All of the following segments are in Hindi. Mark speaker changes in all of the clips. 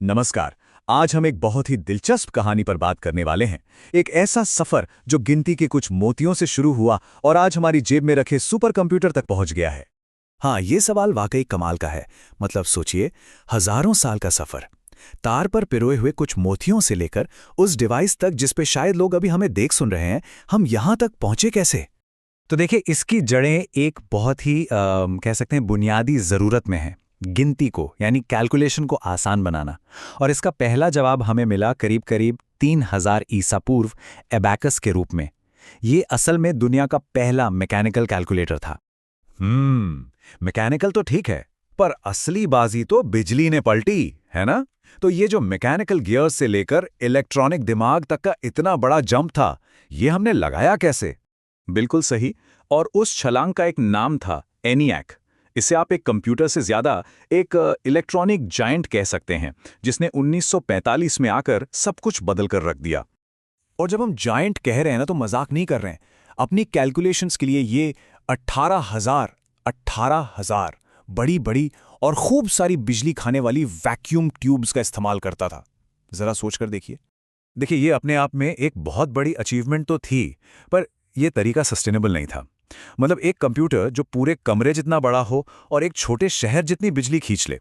Speaker 1: नमस्कार। आज हम एक बहुत ही दिलचस्प कहानी पर बात करने वाले हैं। एक ऐसा सफर जो गिनती के कुछ मोतियों से शुरू हुआ और आज हमारी जेब में रखे सुपर कंप्यूटर तक पहुंच गया है।
Speaker 2: हाँ, ये सवाल वाकई कमाल का है। मतलब सोचिए, हजारों साल का सफर, तार पर पिरोए हुए कुछ मोतियों से लेकर उस डिवाइस तक जिस पे शायद लोग अभी हमें देख सुन रहे हैं, हम यहां तक पहुंचे कैसे?
Speaker 3: तो देखिए, इसकी जड़ें एक बहुत ही कह सकते हैं बुनियादी ज़रूरत में है, गिनती को यानी कैलकुलेशन को आसान बनाना। और इसका पहला जवाब हमें मिला करीब करीब 3000 ईसा पूर्व एबैकस के रूप में। ये असल में दुनिया का पहला मैकेनिकल कैलकुलेटर था।
Speaker 2: मैकेनिकल तो ठीक है, पर असली बाजी तो बिजली ने पलटी, है ना? तो ये जो मैकेनिकल गियर से लेकर इलेक्ट्रॉनिक दिमाग तक का इतना बड़ा जंप था, ये हमने लगाया कैसे?
Speaker 1: बिल्कुल सही। और उस छलांग का एक नाम था एनियाक। इसे आप एक कंप्यूटर से ज्यादा एक इलेक्ट्रॉनिक जायंट कह सकते हैं, जिसने 1945 में आकर सब कुछ बदल कर रख दिया।
Speaker 2: और जब हम जायंट कह रहे हैं ना, तो मजाक नहीं कर रहे हैं। अपनी कैलकुलेशंस के लिए ये 18,000 बड़ी बड़ी और खूब सारी बिजली खाने वाली वैक्यूम ट्यूब्स का इस्तेमाल करता था। जरा सोच कर देखिए। देखिए, ये अपने आप में एक बहुत बड़ी अचीवमेंट तो थी, पर यह तरीका सस्टेनेबल नहीं था। मतलब एक कंप्यूटर जो पूरे कमरे जितना बड़ा हो और एक छोटे शहर जितनी बिजली खींच ले,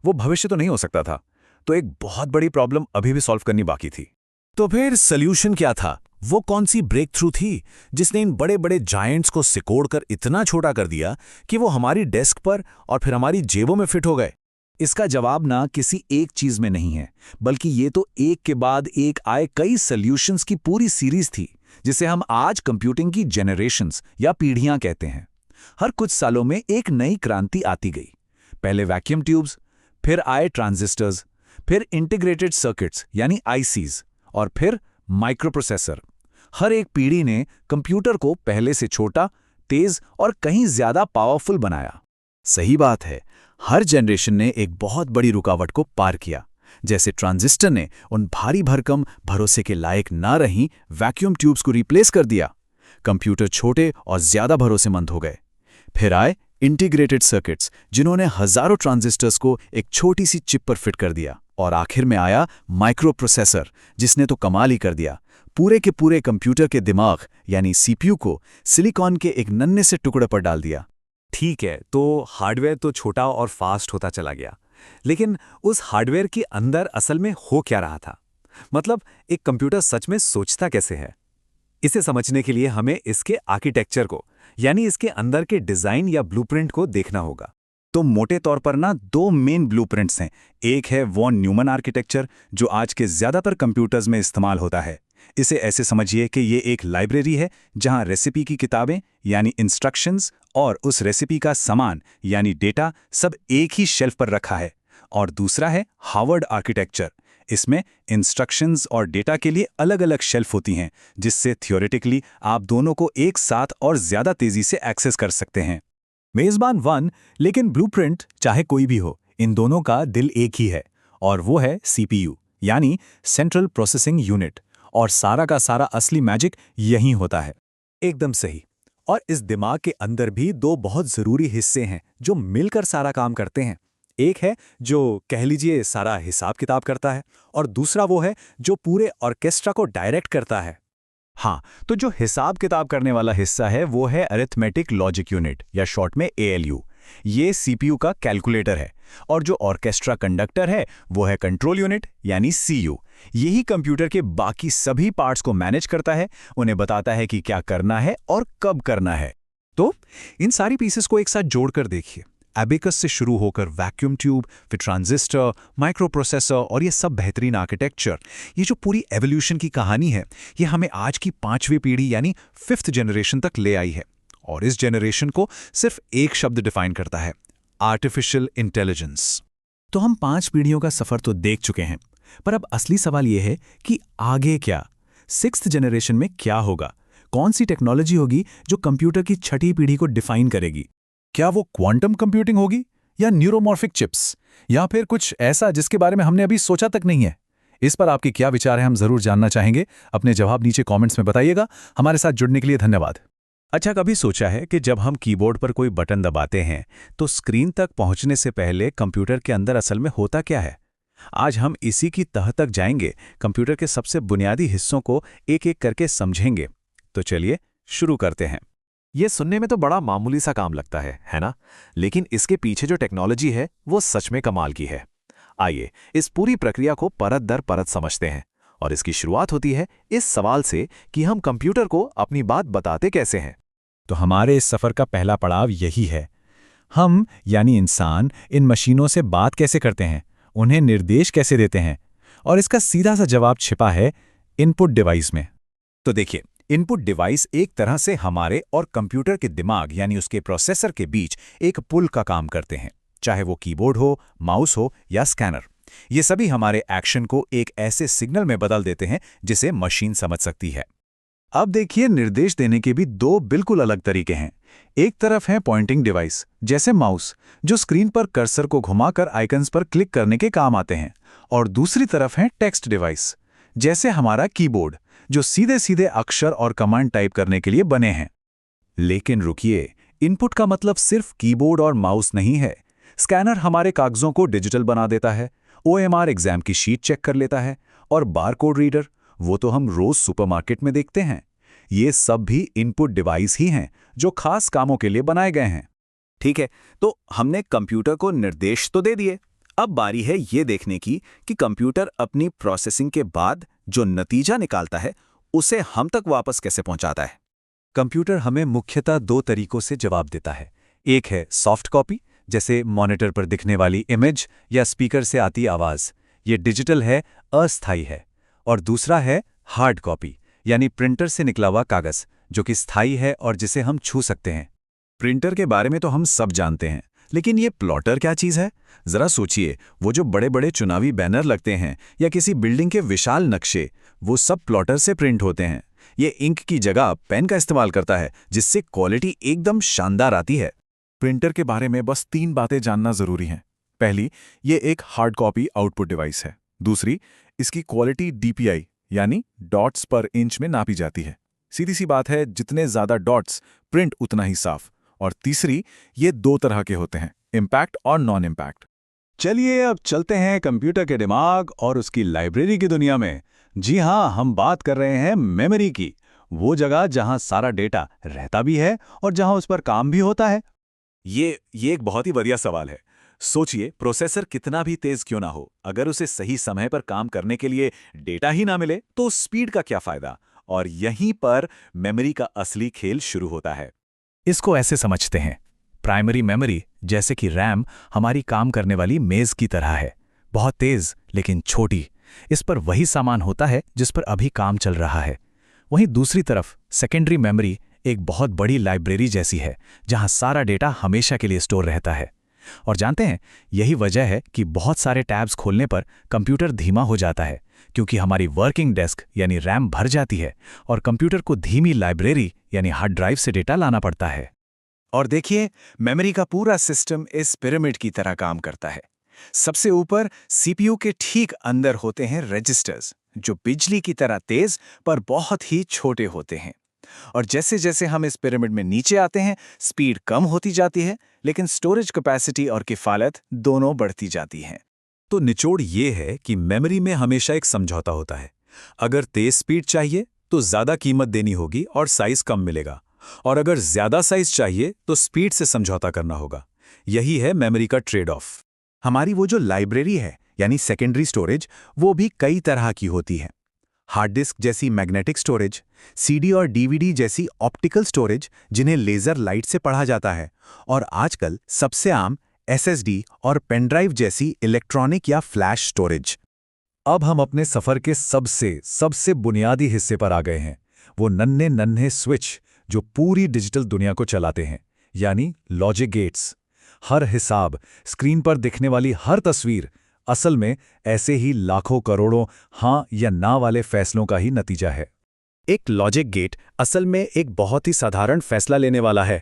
Speaker 2: वो भविष्य तो नहीं हो सकता था। तो एक बहुत बड़ी प्रॉब्लम अभी भी सॉल्व करनी बाकी थी। तो फिर सॉल्यूशन क्या था? वो कौन सी ब्रेक थ्रू थी जिसने इन बड़े बड़े जायंट्स को सिकोड़कर इतना छोटा कर दिया कि वो हमारी डेस्क पर और फिर हमारी जेबों में फिट हो गए? इसका जवाब ना किसी एक चीज में नहीं है, बल्कि ये तो एक के बाद एक आए कई सॉल्यूशंस की पूरी सीरीज थी, जिसे हम आज कंप्यूटिंग की जनरेशंस या पीढ़ियां कहते हैं। हर कुछ सालों में एक नई क्रांति आती गई। पहले वैक्यूम ट्यूब्स, फिर आए ट्रांजिस्टर्स, फिर इंटीग्रेटेड सर्किट्स यानी आईसीज, और फिर माइक्रोप्रोसेसर। हर एक पीढ़ी ने कंप्यूटर को पहले से छोटा, तेज और कहीं ज्यादा पावरफुल बनाया। सही बात है, हर जनरेशन ने एक बहुत बड़ी रुकावट को पार किया। जैसे ट्रांजिस्टर ने उन भारी भरकम, भरोसे के लायक ना रही वैक्यूम ट्यूब्स को रिप्लेस कर दिया। कंप्यूटर छोटे और ज्यादा भरोसेमंद हो गए। फिर आए इंटीग्रेटेड सर्किट्स, जिन्होंने हजारों ट्रांजिस्टर्स को एक छोटी सी चिप पर फिट कर दिया। और आखिर में आया माइक्रोप्रोसेसर, जिसने तो कमाल ही कर दिया। पूरे के पूरे कंप्यूटर के दिमाग यानी सीपीयू को सिलिकॉन के एक नन्हे से टुकड़े पर डाल दिया।
Speaker 3: ठीक है, तो हार्डवेयर तो छोटा और फास्ट होता चला गया, लेकिन उस हार्डवेयर के अंदर असल में हो क्या रहा था? मतलब एक कंप्यूटर सच में सोचता कैसे है? इसे समझने के लिए हमें इसके आर्किटेक्चर को, यानी इसके अंदर के डिजाइन या ब्लूप्रिंट को देखना होगा। तो मोटे तौर पर ना दो मेन ब्लूप्रिंट्स हैं। एक है वॉन न्यूमन आर्किटेक्चर, जो आज के ज्यादातर कंप्यूटर्स में इस्तेमाल होता है। इसे ऐसे समझिए कि ये एक लाइब्रेरी है जहां रेसिपी की किताबें यानी इंस्ट्रक्शंस और उस रेसिपी का सामान यानी डेटा सब एक ही शेल्फ पर रखा है। और दूसरा है हार्वर्ड आर्किटेक्चर। इसमें इंस्ट्रक्शंस और डेटा के लिए अलग अलग शेल्फ होती हैं, जिससे थियोरेटिकली आप दोनों को एक साथ और ज्यादा तेजी से एक्सेस कर सकते हैं।
Speaker 2: मेजबान वन, लेकिन ब्लूप्रिंट चाहे कोई भी हो, इन दोनों का दिल एक ही है, और वो है सीपीयू यानी सेंट्रल प्रोसेसिंग यूनिट। और सारा का सारा असली मैजिक यहीं होता है।
Speaker 3: एकदम सही। और इस दिमाग के अंदर भी दो बहुत जरूरी हिस्से हैं जो मिलकर सारा काम करते हैं। एक है जो कह लीजिए सारा हिसाब किताब करता है, और दूसरा वो है जो पूरे ऑर्केस्ट्रा को डायरेक्ट करता है।
Speaker 2: हाँ, तो जो हिसाब किताब करने वाला हिस्सा है वो है अरिथमेटिक लॉजिक यूनिट या शॉर्ट में एएलयू। ये सीपीयू का कैलकुलेटर है। और जो ऑर्केस्ट्रा कंडक्टर है वो है कंट्रोल यूनिट यानी सीयू। यही कंप्यूटर के बाकी सभी पार्ट्स को मैनेज करता है, उन्हें बताता है कि क्या करना है और कब करना है।
Speaker 3: तो इन सारी पीसेस को एक साथ जोड़कर देखिए। एबेकस से शुरू होकर वैक्यूम ट्यूब, फिर ट्रांजिस्टर, माइक्रोप्रोसेसर और ये सब बेहतरीन आर्किटेक्चर, ये जो पूरी एवोल्यूशन की कहानी है, ये हमें आज की 5वीं पीढ़ी यानी 5th जनरेशन तक ले आई है। और इस जनरेशन को सिर्फ एक शब्द डिफाइन करता है, आर्टिफिशियल इंटेलिजेंस।
Speaker 2: तो हम 5 पीढ़ियों का सफर तो देख चुके हैं, पर अब असली सवाल यह है कि आगे क्या? 6th जनरेशन में क्या होगा? कौन सी टेक्नोलॉजी होगी जो कंप्यूटर की 6ठी पीढ़ी को डिफाइन करेगी? क्या वो क्वांटम कंप्यूटिंग होगी, या न्यूरोमॉर्फिक चिप्स, या फिर कुछ ऐसा जिसके बारे में हमने अभी सोचा तक नहीं है? इस पर आपके क्या विचार हैं, हम जरूर जानना चाहेंगे। अपने जवाब नीचे कमेंट्स में बताइएगा। हमारे साथ जुड़ने के लिए धन्यवाद।
Speaker 3: अच्छा, कभी सोचा है कि जब हम कीबोर्ड पर कोई बटन दबाते हैं तो स्क्रीन तक पहुंचने से पहले कंप्यूटर के अंदर असल में होता क्या है?
Speaker 2: आज हम इसी की तह तक जाएंगे, कंप्यूटर के सबसे बुनियादी हिस्सों को एक एक करके समझेंगे। तो चलिए शुरू करते हैं।
Speaker 3: ये सुनने में तो बड़ा मामूली सा काम लगता है ना? लेकिन इसके पीछे जो टेक्नोलॉजी है वो सच में कमाल की है। आइए इस पूरी प्रक्रिया को परत दर परत समझते हैं। और इसकी शुरुआत होती है इस सवाल से कि हम कंप्यूटर को अपनी बात बताते कैसे हैं।
Speaker 2: तो हमारे इस सफ़र का पहला पड़ाव यही है। हम यानी इंसान इन मशीनों से बात कैसे करते हैं, उन्हें निर्देश कैसे देते हैं, और इसका सीधा सा जवाब छिपा है इनपुट डिवाइस में। तो देखिए, इनपुट डिवाइस एक तरह से हमारे और कंप्यूटर के दिमाग यानी उसके प्रोसेसर के बीच एक पुल का काम करते हैं, चाहे वो कीबोर्ड हो, माउस हो या स्कैनर। ये सभी हमारे एक्शन को एक ऐसे सिग्नल में बदल देते हैं जिसे मशीन समझ सकती है।
Speaker 1: अब देखिए, निर्देश देने के भी दो बिल्कुल अलग तरीके हैं। एक तरफ है पॉइंटिंग डिवाइस, जैसे माउस, जो स्क्रीन पर कर्सर को घुमाकर आइकन्स पर क्लिक करने के काम आते हैं, और दूसरी तरफ है टेक्स्ट डिवाइस, जैसे हमारा कीबोर्ड, जो सीधे सीधे अक्षर और कमांड टाइप करने के लिए बने हैं। लेकिन रुकिए, इनपुट का मतलब सिर्फ कीबोर्ड और माउस नहीं है। स्कैनर हमारे कागजों को डिजिटल बना देता है, OMR एग्जाम की शीट चेक कर लेता है, और बारकोड रीडर, वो तो हम रोज सुपरमार्केट में देखते हैं। ये सब भी इनपुट डिवाइस ही हैं, जो खास कामों के लिए बनाए गए हैं।
Speaker 2: ठीक है, तो हमने कंप्यूटर को निर्देश तो दे दिए। अब बारी है ये देखने की कि कंप्यूटर अपनी प्रोसेसिंग के बाद जो नतीजा निकालता है उसे हम तक वापस कैसे पहुंचाता है। कंप्यूटर हमें मुख्यतः दो तरीकों से जवाब देता है। एक है सॉफ्ट कॉपी, जैसे मॉनिटर पर दिखने वाली इमेज या स्पीकर से आती आवाज। ये डिजिटल है, अस्थायी है। और दूसरा है हार्ड कॉपी, यानी प्रिंटर से निकला हुआ कागज, जो कि स्थायी है और जिसे हम छू सकते हैं। प्रिंटर के बारे में तो हम सब जानते हैं, लेकिन ये प्लॉटर क्या चीज़ है? जरा सोचिए, वो जो बड़े बड़े चुनावी बैनर लगते हैं या किसी बिल्डिंग के विशाल नक्शे, वो सब प्लॉटर से प्रिंट होते हैं। ये इंक की जगह पेन का इस्तेमाल करता है, जिससे क्वालिटी एकदम शानदार आती है। प्रिंटर के बारे में बस 3 बातें जानना जरूरी हैं। पहली, ये एक हार्ड कॉपी आउटपुट डिवाइस है। दूसरी, इसकी क्वालिटी DPI यानी डॉट्स पर इंच में नापी जाती है। सीधी सी बात है, जितने ज्यादा डॉट्स प्रिंट उतना ही साफ। और तीसरी, ये 2 तरह के होते हैं, इम्पैक्ट और नॉन इम्पैक्ट।
Speaker 1: चलिए अब चलते हैं कंप्यूटर के दिमाग और उसकी लाइब्रेरी की दुनिया में। जी हाँ, हम बात कर रहे हैं मेमोरी की, वो जगह जहां सारा डेटा रहता भी है और जहां उस पर काम भी होता है।
Speaker 2: ये एक बहुत ही बढ़िया सवाल है। सोचिए, प्रोसेसर कितना भी तेज क्यों ना हो, अगर उसे सही समय पर काम करने के लिए डेटा ही ना मिले तो स्पीड का क्या फायदा। और यहीं पर मेमोरी का असली खेल शुरू होता है। इसको ऐसे समझते हैं, प्राइमरी मेमोरी, जैसे कि रैम, हमारी काम करने वाली मेज की तरह है, बहुत तेज लेकिन छोटी। इस पर वही सामान होता है जिस पर अभी काम चल रहा है। वहीं दूसरी तरफ सेकेंडरी मेमोरी एक बहुत बड़ी लाइब्रेरी जैसी है, जहां सारा डेटा हमेशा के लिए स्टोर रहता है। और जानते हैं, यही वजह है कि बहुत सारे टैब्स खोलने पर कंप्यूटर धीमा हो जाता है, क्योंकि हमारी वर्किंग डेस्क यानी रैम भर जाती है और कंप्यूटर को धीमी लाइब्रेरी यानी हार्ड ड्राइव से डेटा लाना पड़ता है।
Speaker 1: और देखिए, मेमोरी का पूरा सिस्टम इस पिरामिड की तरह काम करता है। सबसे ऊपर CPU के ठीक अंदर होते हैं रजिस्टर्स, जो बिजली की तरह तेज पर बहुत ही छोटे होते हैं। और जैसे जैसे हम इस पिरामिड में नीचे आते हैं, स्पीड कम होती जाती है, लेकिन स्टोरेज कैपेसिटी और किफायत दोनों बढ़ती जाती हैं।
Speaker 2: तो निचोड़ ये है कि मेमोरी में हमेशा एक समझौता होता है। अगर तेज स्पीड चाहिए तो ज्यादा कीमत देनी होगी और साइज कम मिलेगा, और अगर ज्यादा साइज चाहिए तो स्पीड से समझौता करना होगा। यही है मेमोरी का ट्रेड ऑफ।
Speaker 1: हमारी वो जो लाइब्रेरी है यानी सेकेंडरी स्टोरेज, वो भी कई तरह की होती है। हार्ड डिस्क जैसी मैग्नेटिक स्टोरेज, CD और DVD जैसी ऑप्टिकल स्टोरेज जिन्हें लेजर लाइट से पढ़ा जाता है, और आजकल सबसे आम SSD और पेनड्राइव जैसी इलेक्ट्रॉनिक या फ्लैश स्टोरेज।
Speaker 2: अब हम अपने सफर के सबसे बुनियादी हिस्से पर आ गए हैं, वो नन्हे नन्हे स्विच जो पूरी डिजिटल दुनिया को चलाते हैं, यानी लॉजिक गेट्स। हर हिसाब, स्क्रीन पर दिखने वाली हर तस्वीर असल में ऐसे ही लाखों करोड़ों हाँ या ना वाले फैसलों का ही नतीजा है। एक लॉजिक गेट असल में एक बहुत ही साधारण फैसला लेने वाला है।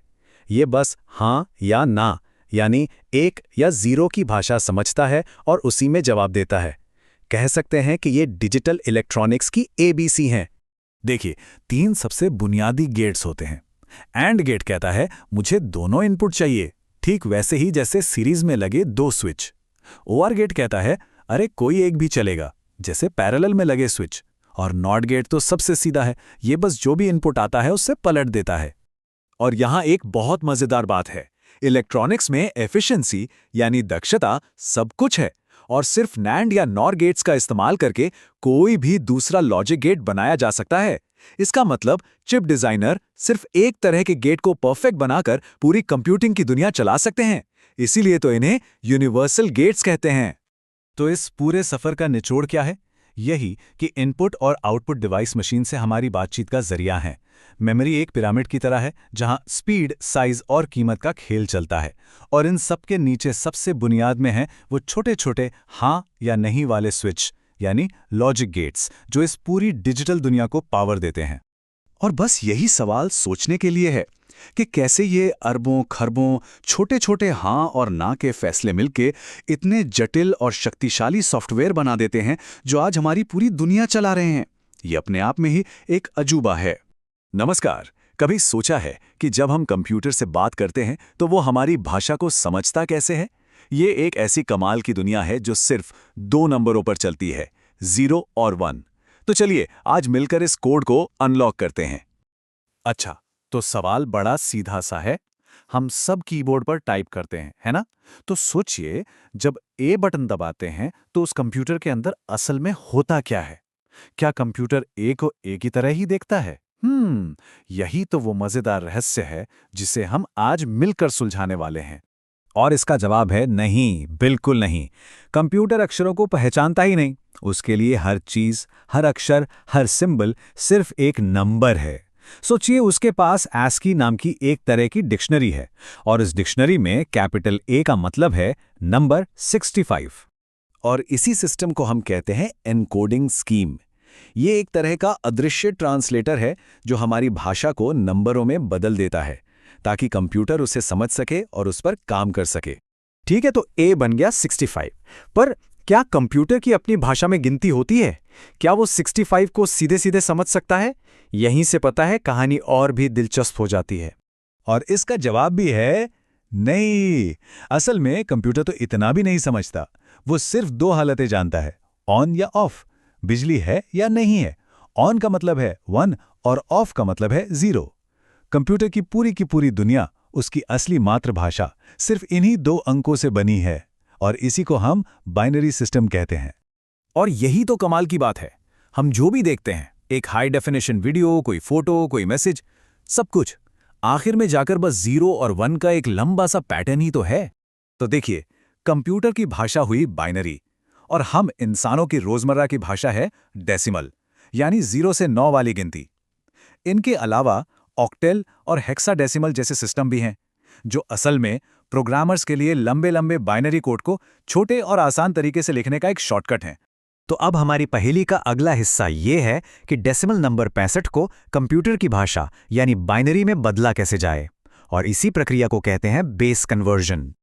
Speaker 2: ये बस हाँ या ना, यानी 1 या 0 की भाषा समझता है और उसी में जवाब देता है। कह सकते हैं कि ये डिजिटल इलेक्ट्रॉनिक्स की ABC हैं। देखिए, 3 सबसे बुनियादी गेट्स होते हैं। एंड गेट कहता है मुझे दोनों इनपुट चाहिए, ठीक वैसे ही जैसे सीरीज में लगे 2 स्विच। OR गेट कहता है अरे कोई एक भी चलेगा, जैसे पैरेलल में लगे स्विच। और नॉट गेट तो सबसे सीधा है, ये बस जो भी इनपुट आता है उससे पलट देता है। और यहां एक बहुत मजेदार बात है, इलेक्ट्रॉनिक्स में एफिशिएंसी यानी दक्षता सब कुछ है, और सिर्फ नैंड या नॉर गेट्स का इस्तेमाल करके कोई भी दूसरा लॉजिक गेट बनाया जा सकता है। इसका मतलब चिप डिजाइनर सिर्फ एक तरह के गेट को परफेक्ट बनाकर पूरी कंप्यूटिंग की दुनिया चला सकते हैं। इसीलिए तो इन्हें यूनिवर्सल गेट्स कहते हैं। तो इस पूरे सफर का निचोड़ क्या है? यही कि इनपुट और आउटपुट डिवाइस मशीन से हमारी बातचीत का जरिया है। मेमोरी एक पिरामिड की तरह है, जहां स्पीड, साइज और कीमत का खेल चलता है, और इन सब के नीचे सबसे बुनियाद में है वो छोटे छोटे हाँ या नहीं वाले स्विच, यानी लॉजिक गेट्स, जो इस पूरी डिजिटल दुनिया को पावर देते हैं। और बस यही सवाल सोचने के लिए है कि कैसे ये अरबों खरबों छोटे छोटे हाँ और ना के फैसले मिलके इतने जटिल और शक्तिशाली सॉफ्टवेयर बना देते हैं जो आज हमारी पूरी दुनिया चला रहे हैं। ये अपने आप में ही एक अजूबा है। नमस्कार। कभी सोचा है कि जब हम कंप्यूटर से बात करते हैं तो वो हमारी भाषा को समझता कैसे है? ये एक ऐसी कमाल की दुनिया है जो सिर्फ 2 नंबरों पर चलती है, 0 और 1। तो चलिए आज मिलकर इस कोड को अनलॉक करते हैं। अच्छा, तो सवाल बड़ा सीधा सा है। हम सब कीबोर्ड पर टाइप करते हैं, है ना? तो सोचिए, जब ए बटन दबाते हैं तो उस कंप्यूटर के अंदर असल में होता क्या है? क्या कंप्यूटर ए को ए की तरह ही देखता है? यही तो वो मजेदार रहस्य है जिसे हम आज मिलकर सुलझाने वाले हैं।
Speaker 3: और इसका जवाब है नहीं, बिल्कुल नहीं। कंप्यूटर अक्षरों को पहचानता ही नहीं। उसके लिए हर चीज, हर अक्षर, हर सिंबल सिर्फ एक नंबर है। सोचिए, उसके पास ASCII नाम की एक तरह की डिक्शनरी है, और इस डिक्शनरी में कैपिटल A का मतलब है नंबर 65।
Speaker 2: और इसी सिस्टम को हम कहते हैं एनकोडिंग स्कीम। ये एक तरह का अदृश्य ट्रांसलेटर है जो हमारी भाषा को नंबरों में बदल देता है, ताकि कंप्यूटर उसे समझ सके और उस पर काम कर सके।
Speaker 4: ठीक है, तो A बन गया 65, पर क्या कंप्यूटर की अपनी भाषा में गिनती होती है? क्या वो 65 को सीधे सीधे समझ सकता है? यहीं से पता है कहानी और भी दिलचस्प हो जाती है।
Speaker 2: और इसका जवाब भी है नहीं। असल में कंप्यूटर तो इतना भी नहीं समझता। वो सिर्फ 2 हालतें जानता है, ऑन या ऑफ, बिजली है या नहीं है। ऑन का मतलब है 1 और ऑफ का मतलब है 0। कंप्यूटर की पूरी दुनिया, उसकी असली मातृभाषा, सिर्फ इन्हीं 2 अंकों से बनी है, और इसी को हम बाइनरी सिस्टम कहते हैं। और यही तो कमाल की बात है। हम जो भी देखते हैं, एक हाई डेफिनेशन वीडियो, कोई फोटो, कोई मैसेज, सब कुछ आखिर में जाकर बस 0 और 1 का एक लंबा सा पैटर्न ही तो है। तो देखिए, कंप्यूटर की भाषा हुई बाइनरी, और हम इंसानों की रोजमर्रा की भाषा है डेसिमल, यानी 0 से 9 वाली गिनती। इनके अलावा ऑक्टेल और हेक्साडेसिमल जैसे सिस्टम भी हैं, जो असल में प्रोग्रामर्स के लिए लंबे लंबे बाइनरी कोड को छोटे और आसान तरीके से लिखने का एक शॉर्टकट है।
Speaker 4: तो अब हमारी पहेली का अगला हिस्सा ये है कि डेसिमल नंबर 65 को कंप्यूटर की भाषा यानी बाइनरी में बदला कैसे जाए, और इसी प्रक्रिया को कहते हैं बेस कन्वर्जन।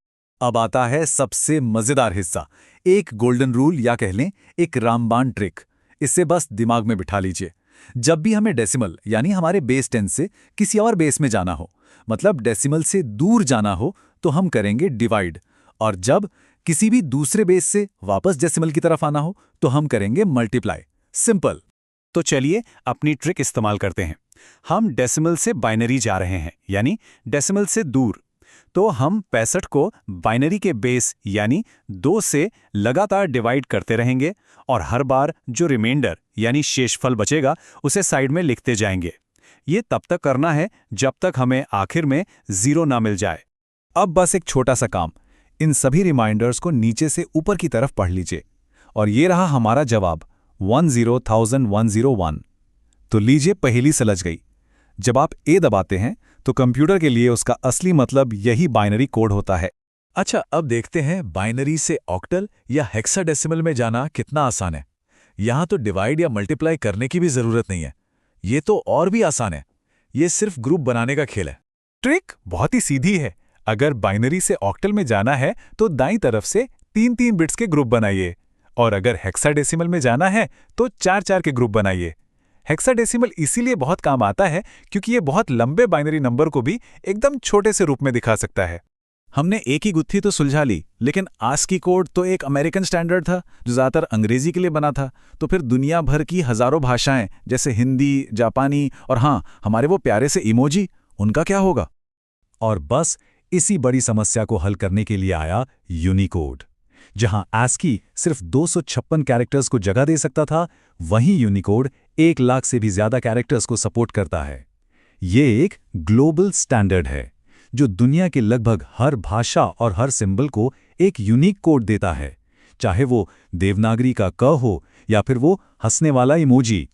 Speaker 2: अब आता है सबसे मजेदार हिस्सा, एक गोल्डन रूल या कह लें एक रामबाण ट्रिक। इसे बस दिमाग में बिठा लीजिए। जब भी हमें डेसिमल यानी हमारे बेस 10 से किसी और बेस में जाना हो, मतलब डेसिमल से दूर जाना हो, तो हम करेंगे डिवाइड, और जब किसी भी दूसरे बेस से वापस डेसिमल की तरफ आना हो तो हम करेंगे मल्टीप्लाई। सिंपल।
Speaker 4: तो चलिए अपनी ट्रिक इस्तेमाल करते हैं। हम डेसिमल से बाइनरी जा रहे हैं, यानी डेसिमल से दूर। तो हम 65 को बाइनरी के बेस यानी 2 से लगातार डिवाइड करते रहेंगे, और हर बार जो रिमाइंडर यानी शेषफल बचेगा उसे साइड में लिखते जाएंगे। ये तब तक करना है जब तक हमें आखिर में 0 ना मिल जाए।
Speaker 2: अब बस एक छोटा सा काम, इन सभी रिमाइंडर्स को नीचे से ऊपर की तरफ पढ़ लीजिए, और ये रहा हमारा जवाब 10,101। तो लीजिए, पहेली सुलझ गई। जब आप ए दबाते हैं तो कंप्यूटर के लिए उसका असली मतलब यही बाइनरी कोड होता है। अच्छा, अब देखते हैं बाइनरी से ऑक्टल या हेक्साडेसिमल में जाना कितना आसान है। यहां तो डिवाइड या मल्टीप्लाई करने की भी जरूरत नहीं है। ये तो और भी आसान है। ये सिर्फ ग्रुप बनाने का खेल है। ट्रिक बहुत ही सीधी है। अगर बाइनरी से ऑक्टल में जाना है तो दाईं तरफ से 3-3 बिट्स के ग्रुप बनाइए, और अगर हेक्साडेसिमल में जाना है तो 4-4 के ग्रुप बनाइए। हेक्साडेसिमल इसीलिए बहुत काम आता है क्योंकि ये बहुत लंबे बाइनरी नंबर को भी एकदम छोटे से रूप में दिखा सकता है। हमने एक ही गुत्थी तो सुलझा ली, लेकिन आस्की कोड तो एक अमेरिकन स्टैंडर्ड था जो ज़्यादातर अंग्रेजी के लिए बना था। तो फिर दुनिया भर की हज़ारों भाषाएं जैसे हिंदी, जापानी और हाँ, हमारे वो प्यारे से इमोजी, उनका क्या होगा?
Speaker 4: और बस इसी बड़ी समस्या को हल करने के लिए आया यूनिकोड। जहां ASCII सिर्फ 256 कैरेक्टर्स को जगह दे सकता था, वहीं यूनिकोड 1 लाख से भी ज्यादा कैरेक्टर्स को सपोर्ट करता है। ये एक ग्लोबल स्टैंडर्ड है जो दुनिया के लगभग हर भाषा और हर सिंबल को एक यूनिक कोड देता है, चाहे वो देवनागरी का क हो या फिर वो हंसने वाला इमोजी।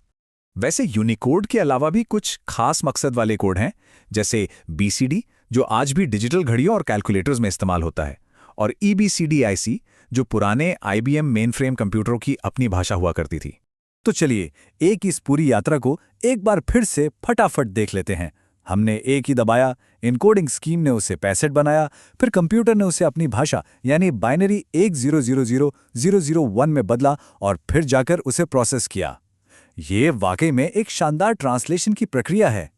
Speaker 2: वैसे यूनिकोड के अलावा भी कुछ खास मकसद वाले कोड हैं, जैसे BCD जो आज भी डिजिटल घड़ियों और कैलकुलेटर्स में इस्तेमाल होता है, और EBCDIC जो पुराने IBM मेनफ्रेम कंप्यूटरों की अपनी भाषा हुआ करती थी।
Speaker 3: तो चलिए एक इस पूरी यात्रा को एक बार फिर से फटाफट देख लेते हैं। हमने एक ही दबाया, इनकोडिंग स्कीम ने उसे 65 बनाया, फिर कंप्यूटर ने उसे अपनी भाषा यानी बाइनरी 10000001 में बदला और फिर जाकर उसे प्रोसेस किया। ये वाकई में एक शानदार ट्रांसलेशन की प्रक्रिया है।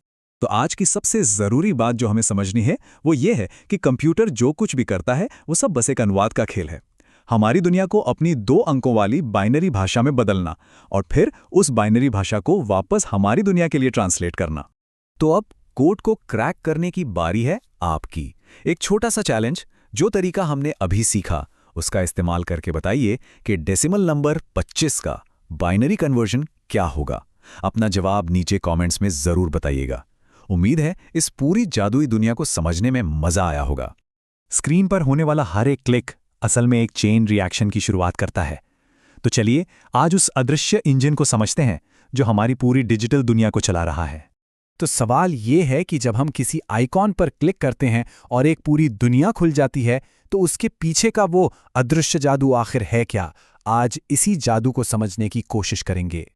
Speaker 1: तो आज की सबसे ज़रूरी बात जो हमें समझनी है वो ये है कि कंप्यूटर जो कुछ भी करता है वो सब बस एक अनुवाद का खेल है। हमारी दुनिया को अपनी 2 अंकों वाली बाइनरी भाषा में बदलना और फिर उस बाइनरी भाषा को वापस हमारी दुनिया के लिए ट्रांसलेट करना।
Speaker 3: तो अब कोड को क्रैक करने की बारी है आपकी। एक छोटा सा चैलेंज, जो तरीका हमने अभी सीखा उसका इस्तेमाल करके बताइए कि डेसिमल नंबर 25 का बाइनरी कन्वर्जन क्या होगा। अपना जवाब नीचे कमेंट्स में जरूर बताइएगा। उम्मीद है इस पूरी जादुई दुनिया को समझने में मजा आया होगा।
Speaker 4: स्क्रीन पर होने वाला हर एक क्लिक असल में एक चेन रिएक्शन की शुरुआत करता है। तो चलिए आज उस अदृश्य इंजन को समझते हैं जो हमारी पूरी डिजिटल दुनिया को चला रहा है।
Speaker 5: तो सवाल ये है कि जब हम किसी आइकॉन पर क्लिक करते हैं और एक पूरी दुनिया खुल जाती है, तो उसके पीछे का वो अदृश्य जादू आखिर है क्या? आज इसी जादू को समझने की कोशिश करेंगे।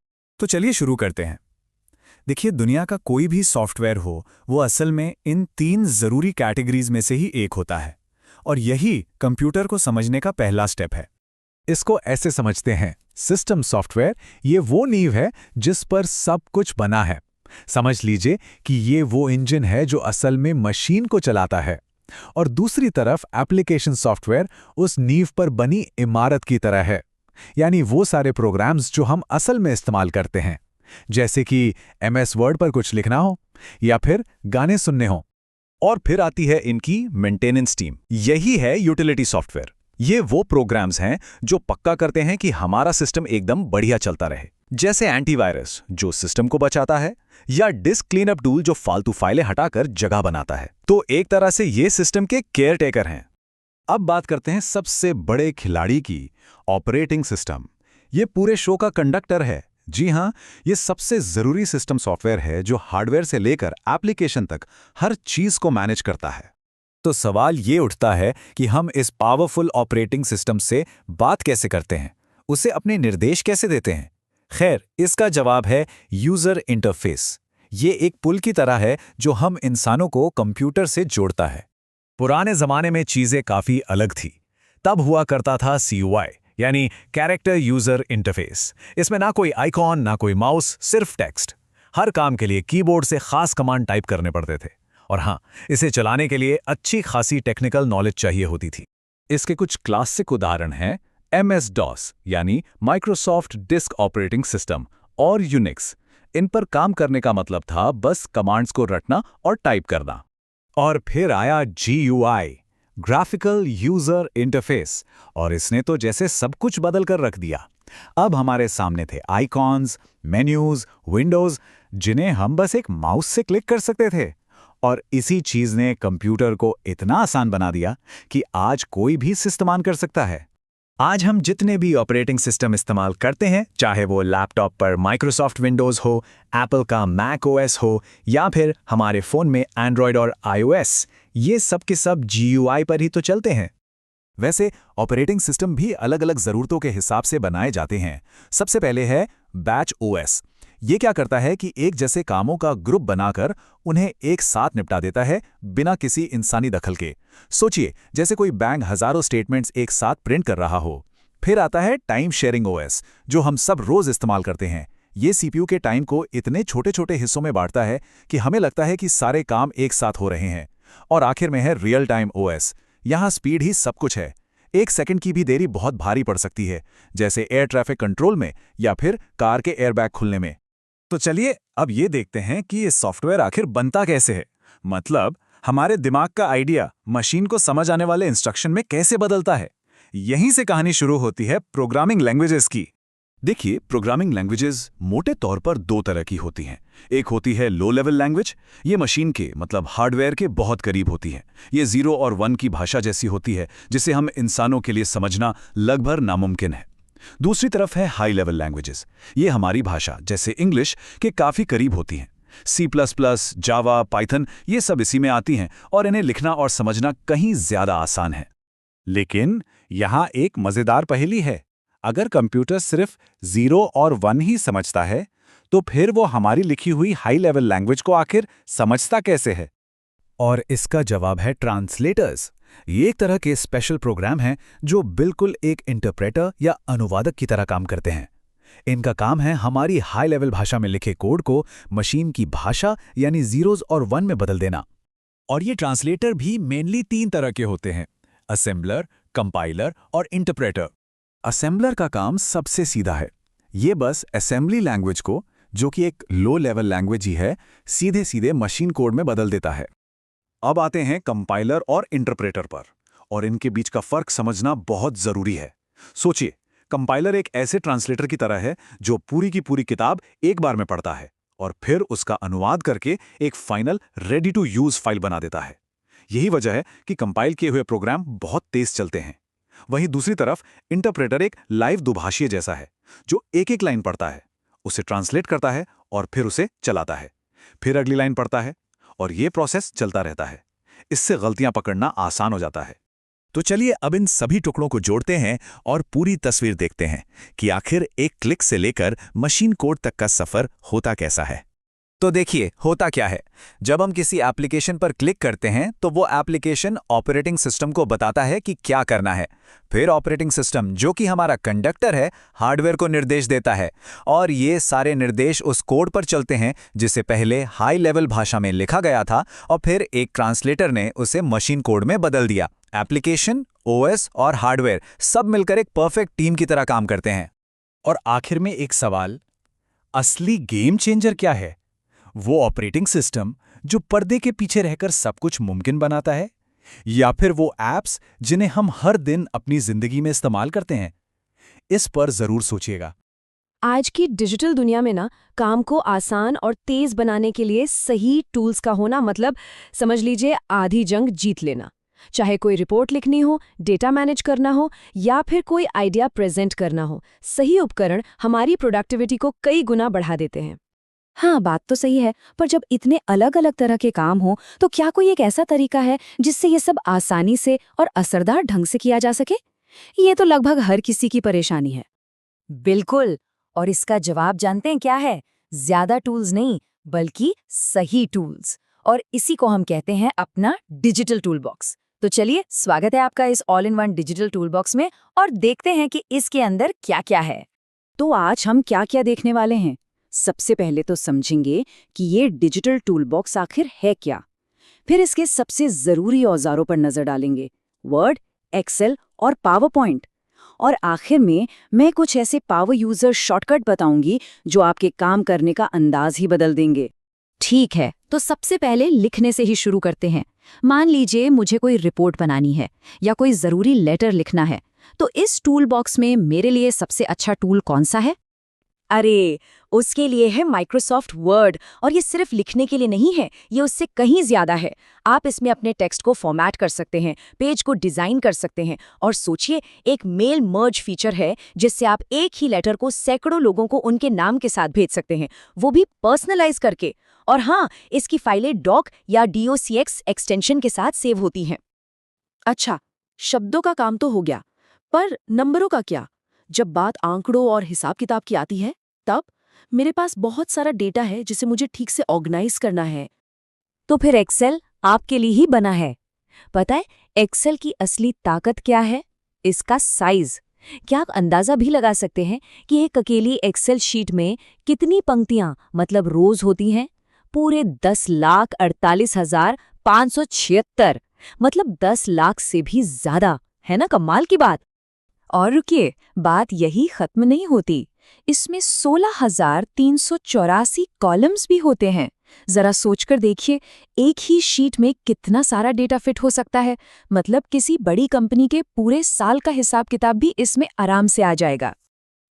Speaker 2: तो चलिए शुरू करते हैं। देखिए, दुनिया का कोई भी सॉफ्टवेयर हो, वो असल में इन 3 ज़रूरी कैटेगरीज में से ही एक होता है, और यही कंप्यूटर को समझने का पहला स्टेप है।
Speaker 4: इसको ऐसे समझते हैं, सिस्टम सॉफ्टवेयर ये वो नींव है जिस पर सब कुछ बना है। समझ लीजिए कि ये वो इंजन है जो असल में मशीन को चलाता है, और दूसरी तरफ एप्लीकेशन सॉफ्टवेयर उस नींव पर बनी इमारत की तरह है, यानी वो सारे प्रोग्राम्स जो हम असल में इस्तेमाल करते हैं, जैसे कि MS वर्ड पर कुछ लिखना हो या फिर गाने सुनने हो।
Speaker 1: और फिर आती है इनकी मेंटेनेंस टीम। यही है यूटिलिटी सॉफ्टवेयर। ये वो प्रोग्राम्स हैं जो पक्का करते हैं कि हमारा सिस्टम एकदम बढ़िया चलता रहे, जैसे एंटीवायरस जो सिस्टम को बचाता है, या डिस्क क्लीनअप टूल जो फालतू फाइलें हटाकर जगह बनाता है। तो एक तरह से ये सिस्टम के केयर टेकर हैं।
Speaker 4: अब बात करते हैं सबसे बड़े खिलाड़ी की, ऑपरेटिंग सिस्टम। ये पूरे शो का कंडक्टर है। जी हाँ, ये सबसे ज़रूरी सिस्टम सॉफ्टवेयर है जो हार्डवेयर से लेकर एप्लीकेशन तक हर चीज़ को मैनेज करता है।
Speaker 3: तो सवाल ये उठता है कि हम इस पावरफुल ऑपरेटिंग सिस्टम से बात कैसे करते हैं, उसे अपने निर्देश कैसे देते हैं? खैर, इसका जवाब है यूजर इंटरफेस। ये एक पुल की तरह है जो हम इंसानों को कंप्यूटर से जोड़ता है।
Speaker 4: पुराने ज़माने में चीज़ें काफ़ी अलग थी। तब हुआ करता था CUI, यानी कैरेक्टर यूज़र इंटरफेस। इसमें ना कोई आइकॉन, ना कोई माउस, सिर्फ टेक्स्ट। हर काम के लिए कीबोर्ड से खास कमांड टाइप करने पड़ते थे, और हाँ, इसे चलाने के लिए अच्छी खासी टेक्निकल नॉलेज चाहिए होती थी।
Speaker 1: इसके कुछ क्लासिक उदाहरण हैं MS-DOS यानी माइक्रोसॉफ्ट डिस्क ऑपरेटिंग सिस्टम, और यूनिक्स। इन पर काम करने का मतलब था बस कमांड्स को रटना और टाइप करना।
Speaker 4: और फिर आया GUI, ग्राफिकल यूजर इंटरफेस, और इसने तो जैसे सब कुछ बदल कर रख दिया। अब हमारे सामने थे आइकॉन्स, मेन्यूज, विंडोज, जिन्हें हम बस एक माउस से क्लिक कर सकते थे। और इसी चीज ने कंप्यूटर को इतना आसान बना दिया कि आज कोई भी इस्तेमाल कर सकता है।
Speaker 3: आज हम जितने भी ऑपरेटिंग सिस्टम इस्तेमाल करते हैं, चाहे वो लैपटॉप पर माइक्रोसॉफ्ट विंडोज़ हो, एप्पल का मैक OS हो, या फिर हमारे फ़ोन में एंड्रॉयड और iOS, ये सब के सब GUI पर ही तो चलते हैं।
Speaker 2: वैसे ऑपरेटिंग सिस्टम भी अलग अलग ज़रूरतों के हिसाब से बनाए जाते हैं। सबसे पहले है बैच OS। ये क्या करता है कि एक जैसे कामों का ग्रुप बनाकर उन्हें एक साथ निपटा देता है बिना किसी इंसानी दखल के। सोचिए, जैसे कोई बैंक हज़ारों स्टेटमेंट्स एक साथ प्रिंट कर रहा हो। फिर आता है टाइम शेयरिंग OS, जो हम सब रोज़ इस्तेमाल करते हैं। ये CPU के टाइम को इतने छोटे छोटे हिस्सों में बांटता है कि हमें लगता है कि सारे काम एक साथ हो रहे हैं। और आखिर में है रियल टाइम OS। यहाँ स्पीड ही सब कुछ है। 1 सेकंड की भी देरी बहुत भारी पड़ सकती है, जैसे एयर ट्रैफिक कंट्रोल में या फिर कार के एयरबैग खुलने में। तो चलिए अब ये देखते हैं कि ये सॉफ्टवेयर आखिर बनता कैसे है। मतलब हमारे दिमाग का आइडिया मशीन को समझ आने वाले इंस्ट्रक्शन में कैसे बदलता है। यहीं से कहानी शुरू होती है प्रोग्रामिंग लैंग्वेजेस की। देखिए, प्रोग्रामिंग लैंग्वेजेस मोटे तौर पर 2 तरह की होती हैं। एक होती है लो लेवल लैंग्वेज। ये मशीन के मतलब हार्डवेयर के बहुत करीब होती है। ये 0 और 1 की भाषा जैसी होती है, जिसे हम इंसानों के लिए समझना लगभग नामुमकिन है। दूसरी तरफ है हाई लेवल लैंग्वेजेस। ये हमारी भाषा जैसे इंग्लिश के काफ़ी करीब होती हैं। C++, जावा, पाइथन ये सब इसी में आती हैं और इन्हें लिखना और समझना कहीं ज़्यादा आसान है।
Speaker 4: लेकिन यहाँ एक मज़ेदार पहेली है। अगर कंप्यूटर सिर्फ 0 और 1 ही समझता है, तो फिर वो हमारी लिखी हुई हाई लेवल लैंग्वेज को आखिर समझता कैसे है?
Speaker 2: और इसका जवाब है ट्रांसलेटर्स। ये एक तरह के स्पेशल प्रोग्राम हैं जो बिल्कुल एक इंटरप्रेटर या अनुवादक की तरह काम करते हैं। इनका काम है हमारी हाई लेवल भाषा में लिखे कोड को मशीन की भाषा यानी 0s और 1 में बदल देना। और ये ट्रांसलेटर भी मेनली 3 तरह के होते हैं: असेंबलर, कंपाइलर और इंटरप्रेटर। असेंबलर का काम सबसे सीधा है। ये बस असेंबली लैंग्वेज को, जो कि एक लो लेवल लैंग्वेज ही है, सीधे सीधे मशीन कोड में बदल देता है। अब आते हैं कंपाइलर और इंटरप्रेटर पर, और इनके बीच का फर्क समझना बहुत जरूरी है। सोचिए, कंपाइलर एक ऐसे ट्रांसलेटर की तरह है जो पूरी की पूरी किताब एक बार में पढ़ता है और फिर उसका अनुवाद करके एक final ready to use file बना देता है। यही वजह है कि कंपाइल किए हुए प्रोग्राम बहुत तेज चलते हैं। वहीं दूसरी तरफ इंटरप्रेटर एक लाइव दुभाषी जैसा है जो एक एक लाइन पढ़ता है, उसे ट्रांसलेट करता है और फिर उसे चलाता है, फिर अगली लाइन पढ़ता है और ये प्रोसेस चलता रहता है। इससे गलतियां पकड़ना आसान हो जाता है।
Speaker 4: तो चलिए अब इन सभी टुकड़ों को जोड़ते हैं और पूरी तस्वीर देखते हैं कि आखिर एक क्लिक से लेकर मशीन कोड तक का सफर होता कैसा है।
Speaker 3: तो देखिए होता क्या है, जब हम किसी एप्लीकेशन पर क्लिक करते हैं तो वो एप्लीकेशन ऑपरेटिंग सिस्टम को बताता है कि क्या करना है। फिर ऑपरेटिंग सिस्टम, जो कि हमारा कंडक्टर है, हार्डवेयर को निर्देश देता है और ये सारे निर्देश उस कोड पर चलते हैं जिसे पहले हाई लेवल भाषा में लिखा गया था और फिर एक ट्रांसलेटर ने उसे मशीन कोड में बदल दिया। एप्लीकेशन, ओएस और हार्डवेयर सब मिलकर एक परफेक्ट टीम की तरह काम करते हैं।
Speaker 4: और आखिर में एक सवाल, असली गेम चेंजर क्या है? वो ऑपरेटिंग सिस्टम जो पर्दे के पीछे रहकर सब कुछ मुमकिन बनाता है, या फिर वो ऐप्स जिन्हें हम हर दिन अपनी जिंदगी में इस्तेमाल करते हैं? इस पर जरूर सोचिएगा।
Speaker 6: आज की डिजिटल दुनिया में ना काम को आसान और तेज बनाने के लिए सही टूल्स का होना मतलब समझ लीजिए आधी जंग जीत लेना। चाहे कोई रिपोर्ट लिखनी हो, डेटा मैनेज करना हो या फिर कोई आइडिया प्रेजेंट करना हो, सही उपकरण हमारी प्रोडक्टिविटी को कई गुना बढ़ा देते हैं।
Speaker 7: हाँ, बात तो सही है, पर जब इतने अलग अलग तरह के काम हो तो क्या कोई एक ऐसा तरीका है जिससे ये सब आसानी से और असरदार ढंग से किया जा सके? ये तो लगभग हर किसी की परेशानी है।
Speaker 8: बिल्कुल, और इसका जवाब जानते हैं क्या है? ज्यादा टूल्स नहीं, बल्कि सही टूल्स। और इसी को हम कहते हैं अपना डिजिटल टूल बॉक्स। तो चलिए, स्वागत है आपका इस all in one digital tool box में और देखते हैं कि इसके अंदर क्या क्या है।
Speaker 7: तो आज हम क्या क्या देखने वाले हैं? सबसे पहले तो समझेंगे कि ये डिजिटल टूल बॉक्स आखिर है क्या। फिर इसके सबसे जरूरी औजारों पर नजर डालेंगे, वर्ड, एक्सेल और पावर पॉइंट। और आखिर में मैं कुछ ऐसे पावर यूजर शॉर्टकट बताऊंगी जो आपके काम करने का अंदाज ही बदल देंगे।
Speaker 8: ठीक है, तो सबसे पहले लिखने से ही शुरू करते हैं। मान लीजिए मुझे कोई रिपोर्ट बनानी है या कोई जरूरी लेटर लिखना है, तो इस टूल बॉक्स में मेरे लिए सबसे अच्छा टूल कौन सा है?
Speaker 6: अरे, उसके लिए है माइक्रोसॉफ्ट वर्ड, और ये सिर्फ लिखने के लिए नहीं है, ये उससे कहीं ज्यादा है। आप इसमें अपने टेक्स्ट को फॉर्मेट कर सकते हैं, पेज को डिजाइन कर सकते हैं, और सोचिए एक मेल मर्ज फीचर है जिससे आप एक ही लेटर को सैकड़ों लोगों को उनके नाम के साथ भेज सकते हैं, वो भी पर्सनलाइज करके। और हाँ, इसकी फाइलें डॉक या docx एक्सटेंशन के साथ सेव होती हैं।
Speaker 7: अच्छा, शब्दों का काम तो हो गया, पर नंबरों का क्या? जब बात आंकड़ों और हिसाब किताब की आती है, तब मेरे पास बहुत सारा डेटा है जिसे मुझे ठीक से ऑर्गेनाइज करना है।
Speaker 8: तो फिर एक्सेल आपके लिए ही बना है। पता है एक्सेल की असली ताकत क्या है? इसका साइज। क्या आप अंदाजा भी लगा सकते हैं कि एक अकेली एक्सेल शीट में कितनी पंक्तियां मतलब रोज होती हैं? पूरे 10,48,576।
Speaker 6: मतलब 10 लाख से भी ज्यादा। है ना कमाल की बात। और रुकिए, बात यही खत्म नहीं होती। इसमें 16,384 कॉलम्स भी होते हैं। जरा सोचकर देखिए, एक ही शीट में कितना सारा डेटा फिट हो सकता है। मतलब किसी बड़ी कंपनी के पूरे साल का हिसाब किताब भी इसमें आराम से आ जाएगा।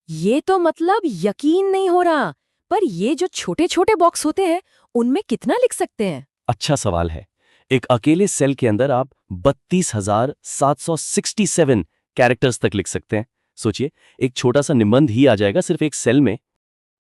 Speaker 9: ये तो मतलब यकीन नहीं हो रहा। पर ये जो छोटे छोटे बॉक्स होते हैं उनमें कितना लिख सकते हैं?
Speaker 10: अच्छा सवाल है। एक अकेले सेल के अंदर आप 32,767 कैरेक्टर्स तक लिख सकते हैं। सोचिए, एक छोटा सा निबंध ही आ जाएगा सिर्फ एक सेल में।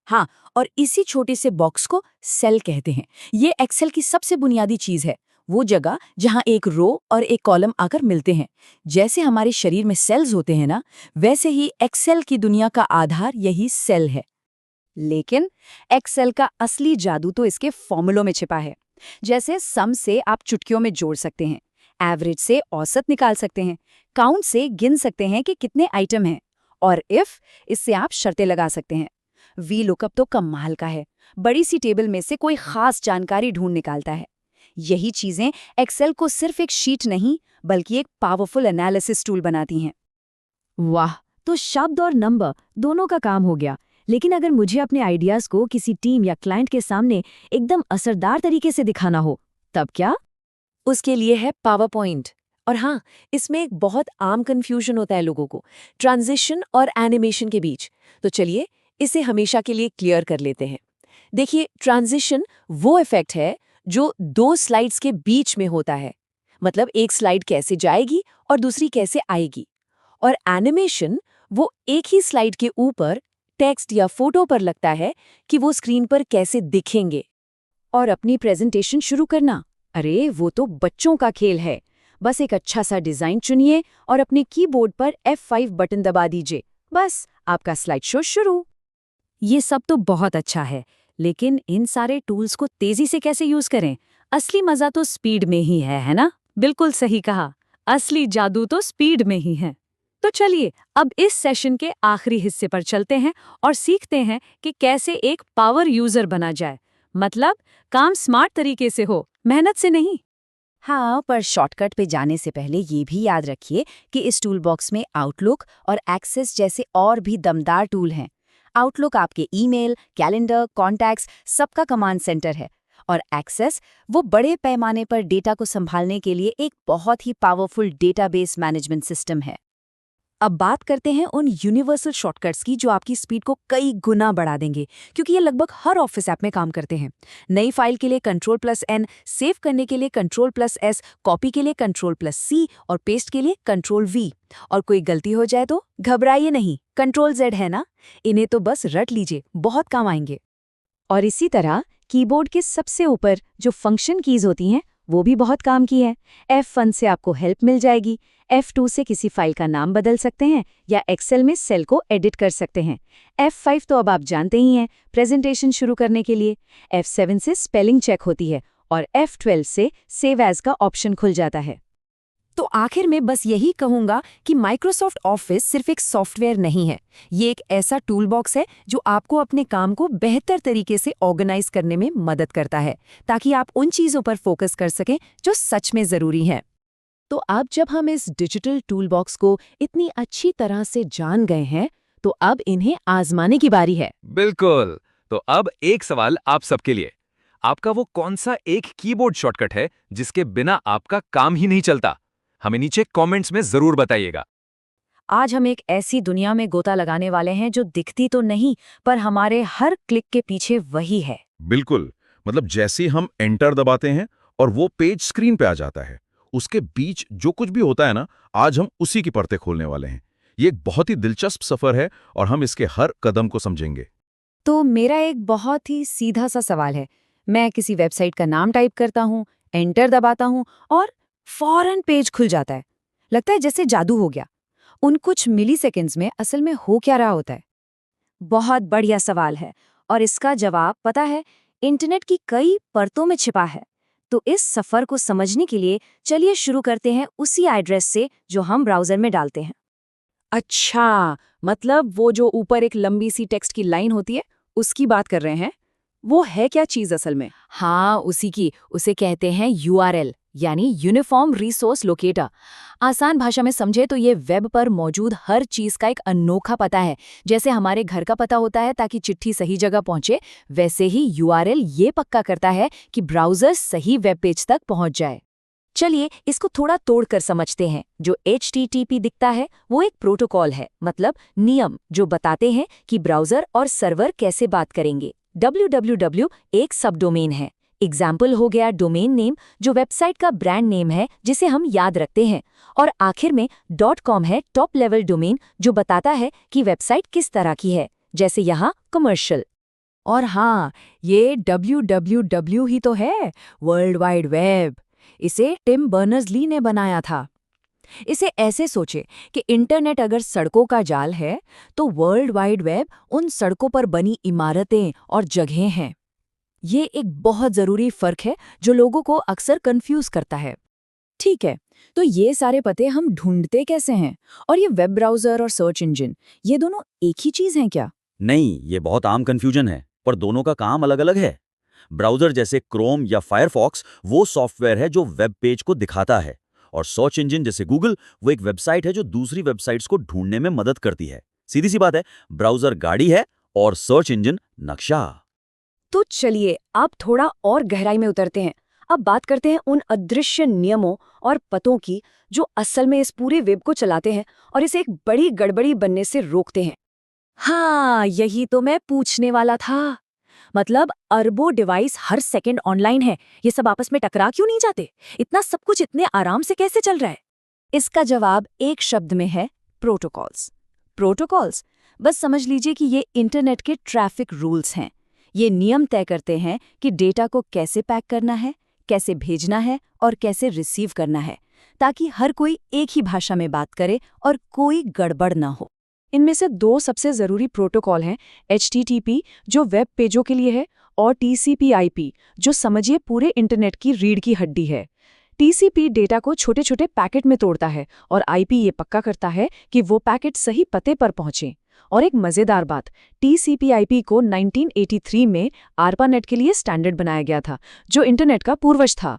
Speaker 7: हाँ, और इसी छोटे से बॉक्स को सेल कहते हैं। ये एक्सेल की सबसे बुनियादी चीज है, वो जगह जहां एक रो और एक कॉलम आकर मिलते हैं। जैसे हमारे शरीर में सेल्स होते हैं ना, वैसे ही एक्सेल की दुनिया का आधार यही सेल है।
Speaker 6: लेकिन एक्सेल का असली जादू तो इसके फॉर्मूलों में छिपा है। जैसे सम से आप चुटकियों में जोड़ सकते हैं, एवरेज से औसत निकाल सकते हैं, काउंट से गिन सकते हैं कि कितने आइटम हैं, और इफ, इससे आप शर्तें लगा सकते हैं। वी लुकअप तो कमाल का है, बड़ी सी टेबल में से कोई खास जानकारी ढूंढ निकालता है। यही चीजें एक्सेल को सिर्फ एक शीट नहीं बल्कि एक पावरफुल एनालिसिस टूल बनाती हैं।
Speaker 8: वाह, तो शब्द और नंबर दोनों का काम हो गया। लेकिन अगर मुझे अपने आइडियाज को किसी टीम या क्लाइंट के सामने एकदम असरदार तरीके से दिखाना हो, तब क्या?
Speaker 9: उसके लिए है पावर पॉइंट। और हाँ, इसमें एक बहुत आम कंफ्यूजन होता है लोगों को, ट्रांजिशन और एनिमेशन के बीच। तो चलिए इसे हमेशा के लिए क्लियर कर लेते हैं। देखिए, ट्रांजिशन वो इफेक्ट है जो 2 स्लाइड्स के बीच में होता है। मतलब एक स्लाइड कैसे जाएगी और दूसरी कैसे आएगी। और एनिमेशन वो एक ही स्लाइड के ऊपर टेक्स्ट या फोटो पर लगता है कि वो स्क्रीन पर कैसे दिखेंगे।
Speaker 6: और अपनी प्रेजेंटेशन शुरू करना, अरे वो तो बच्चों का खेल है। बस एक अच्छा सा डिजाइन चुनिए और अपने कीबोर्ड पर F5 बटन दबा दीजिए, बस आपका स्लाइड शो शुरू।
Speaker 8: ये सब तो बहुत अच्छा है, लेकिन इन सारे टूल्स को तेजी से कैसे यूज करें? असली मजा तो स्पीड में ही है ना? बिल्कुल सही कहा, असली जादू तो स्पीड में ही है। तो चलिए अब इस सेशन के आखिरी हिस्से पर चलते हैं और सीखते हैं कि कैसे एक पावर यूजर बना जाए। मतलब काम स्मार्ट तरीके से हो, मेहनत से नहीं।
Speaker 6: हाँ, पर शॉर्टकट पे जाने से पहले ये भी याद रखिए कि इस टूल बॉक्स में आउटलुक और एक्सेस जैसे और भी दमदार टूल हैं। आउटलुक आपके ईमेल, कैलेंडर, कॉन्टैक्ट्स सबका कमांड सेंटर है, और एक्सेस वो बड़े पैमाने पर डेटा को संभालने के लिए एक बहुत ही पावरफुल डेटाबेस मैनेजमेंट सिस्टम है। अब बात करते हैं उन यूनिवर्सल शॉर्टकट्स की जो आपकी स्पीड को कई गुना बढ़ा देंगे, क्योंकि ये लगभग हर ऑफिस ऐप में काम करते हैं। नई फाइल के लिए Ctrl+N, सेव करने के लिए Ctrl+S, कॉपी के लिए Ctrl+C और पेस्ट के लिए Ctrl+V। और कोई गलती हो जाए तो घबराइए नहीं, Ctrl+Z है ना, इन्हें तो बस रट लीजिए, बहुत काम आएंगे। और इसी तरह कीबोर्ड के सबसे ऊपर जो फंक्शन कीज होती हैं वो भी बहुत काम की है। F1 से आपको हेल्प मिल जाएगी, F2 से किसी फाइल का नाम बदल सकते हैं या एक्सेल में सेल को एडिट कर सकते हैं। F5 तो अब आप जानते ही हैं, प्रेजेंटेशन शुरू करने के लिए। F7 से स्पेलिंग चेक होती है और F12 से सेव एज का ऑप्शन खुल जाता है।
Speaker 7: तो आखिर में बस यही कहूंगा कि माइक्रोसॉफ्ट ऑफिस सिर्फ एक सॉफ्टवेयर नहीं है, ये एक ऐसा टूल बॉक्स है जो आपको अपने काम को बेहतर तरीके से ऑर्गेनाइज करने में मदद करता है, ताकि आप उन चीजों पर फोकस कर सकें जो सच में जरूरी हैं।
Speaker 9: तो अब जब हम इस डिजिटल टूल बॉक्स को इतनी अच्छी तरह से जान गए हैं, तो अब इन्हें आजमाने की बारी है।
Speaker 3: बिल्कुल। तो अब एक सवाल आप सबके लिए, आपका वो कौन सा एक कीबोर्ड शॉर्टकट है जिसके बिना आपका काम ही नहीं चलता? हमें नीचे कमेंट्स में जरूर बताइएगा।
Speaker 8: आज हम एक ऐसी दुनिया में गोता लगाने वाले हैं जो दिखती तो नहीं, पर हमारे हर क्लिक के पीछे वही है।
Speaker 2: बिल्कुल, मतलब जैसे हम एंटर दबाते हैं और वो पेज स्क्रीन पे आ जाता है, उसके बीच जो कुछ भी होता है ना, आज हम उसी की परतें खोलने वाले हैं। ये एक बहुत ही दिलचस्प सफर है और हम इसके हर कदम को समझेंगे।
Speaker 8: तो मेरा एक बहुत ही सीधा सा सवाल है, मैं किसी वेबसाइट का नाम टाइप करता हूँ, एंटर दबाता हूँ और फौरन पेज खुल जाता है। लगता है जैसे जादू हो गया। उन कुछ मिलीसेकंड्स में असल में हो क्या रहा होता है?
Speaker 6: बहुत बढ़िया सवाल है, और इसका जवाब पता है, इंटरनेट की कई परतों में छिपा है। तो इस सफर को समझने के लिए चलिए शुरू करते हैं उसी एड्रेस से जो हम ब्राउजर में डालते हैं।
Speaker 9: अच्छा, मतलब वो जो ऊपर एक लंबी सी टेक्स्ट की लाइन होती है, उसकी बात कर रहे हैं? वो है क्या चीज असल में?
Speaker 7: हाँ, उसी की, उसे कहते हैं URL,
Speaker 8: यानी यूनिफॉर्म रिसोर्स लोकेटर। आसान भाषा में समझे तो ये वेब पर मौजूद हर चीज का एक अनोखा पता है। जैसे हमारे घर का पता होता है ताकि चिट्ठी सही जगह पहुंचे, वैसे ही यूआरएल ये पक्का करता है कि ब्राउज़र सही वेब पेज तक पहुंच जाए। चलिए इसको थोड़ा तोड़कर समझते हैं। जो HTTP दिखता है वो एक प्रोटोकॉल है, मतलब नियम जो बताते हैं कि ब्राउज़र और सर्वर कैसे बात करेंगे। www एक सबडोमेन है। एग्जाम्पल हो गया डोमेन नेम, जो वेबसाइट का ब्रांड नेम है जिसे हम याद रखते हैं। और आखिर में .com है टॉप लेवल डोमेन, जो बताता है कि वेबसाइट किस तरह की है, जैसे यहाँ कमर्शियल। और हाँ, ये www ही तो है, वर्ल्ड वाइड वेब। इसे टिम बर्नर्स-ली ने बनाया था। इसे ऐसे सोचे कि इंटरनेट अगर सड़कों का जाल है तो वर्ल्ड वाइड वेब उन सड़कों पर बनी इमारतें और जगहें हैं। ये एक बहुत ज़रूरी फ़र्क है जो लोगों को अक्सर कंफ्यूज करता है।
Speaker 7: ठीक है, तो ये सारे पते हम ढूंढते कैसे हैं? और ये वेब ब्राउज़र और सर्च इंजन, ये दोनों एक ही चीज़ हैं क्या?
Speaker 11: नहीं, ये बहुत आम कंफ्यूजन है, पर दोनों का काम अलग-अलग है। ब्राउज़र जैसे क्रोम या फायरफॉक्स वो सॉफ्टवेयर है जो वेब पेज को दिखाता है, और सर्च इंजन जैसे गूगल वो एक वेबसाइट है जो दूसरी वेबसाइट्स को ढूंढने में मदद करती है। सीधी सी बात है, ब्राउज़र गाड़ी है और सर्च इंजन नक्शा।
Speaker 6: तो चलिए अब थोड़ा और गहराई में उतरते हैं। अब बात करते हैं उन अदृश्य नियमों और पतों की जो असल में इस पूरे वेब को चलाते हैं और इसे एक बड़ी गड़बड़ी बनने से रोकते हैं।
Speaker 7: हाँ, यही तो मैं पूछने वाला था। मतलब अरबों डिवाइस हर सेकंड ऑनलाइन है, ये सब आपस में टकरा क्यों नहीं जाते? इतना सब कुछ इतने आराम से कैसे चल रहा है?
Speaker 6: इसका जवाब एक शब्द में है, प्रोटोकॉल्स। प्रोटोकॉल्स, बस समझ लीजिए कि ये इंटरनेट के ट्रैफिक रूल्स हैं। ये नियम तय करते हैं कि डेटा को कैसे पैक करना है, कैसे भेजना है और कैसे रिसीव करना है, ताकि हर कोई एक ही भाषा में बात करे और कोई गड़बड़ ना हो।
Speaker 9: इनमें से दो सबसे ज़रूरी प्रोटोकॉल हैं, HTTP जो वेब पेजों के लिए है, और TCP/IP जो समझिए पूरे इंटरनेट की रीढ़ की हड्डी है। TCP डेटा को छोटे छोटे पैकेट में तोड़ता है और IP ये पक्का करता है कि वो पैकेट सही पते पर पहुंचे। और एक मज़ेदार बात, TCP/IP को 1983 में ARPANET के लिए स्टैंडर्ड बनाया गया था, जो इंटरनेट का पूर्वज था।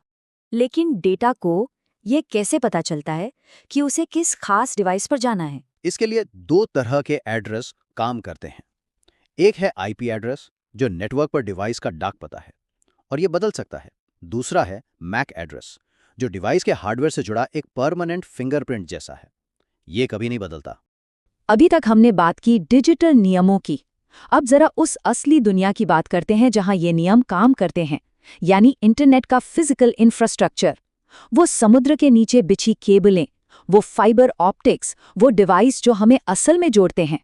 Speaker 8: लेकिन डेटा को ये कैसे पता चलता है कि उसे किस खास डिवाइस पर जाना है?
Speaker 12: इसके लिए दो तरह के एड्रेस काम करते हैं। एक है IP एड्रेस, जो नेटवर्क पर डिवाइस का डाक पता है और ये बदल सकता है। दूसरा है MAC एड्रेस, जो डिवाइस के हार्डवेयर से जुड़ा एक परमानेंट फिंगरप्रिंट जैसा है। ये कभी नहीं बदलता।
Speaker 6: अभी तक हमने बात की डिजिटल नियमों की। अब जरा उस असली दुनिया की बात करते हैं जहां ये नियम काम करते हैं, यानी इंटरनेट का फिजिकल इंफ्रास्ट्रक्चर। वो समुद्र के नीचे बिछी केबलें, वो फाइबर ऑप्टिक्स, वो डिवाइस जो हमें असल में जोड़ते हैं।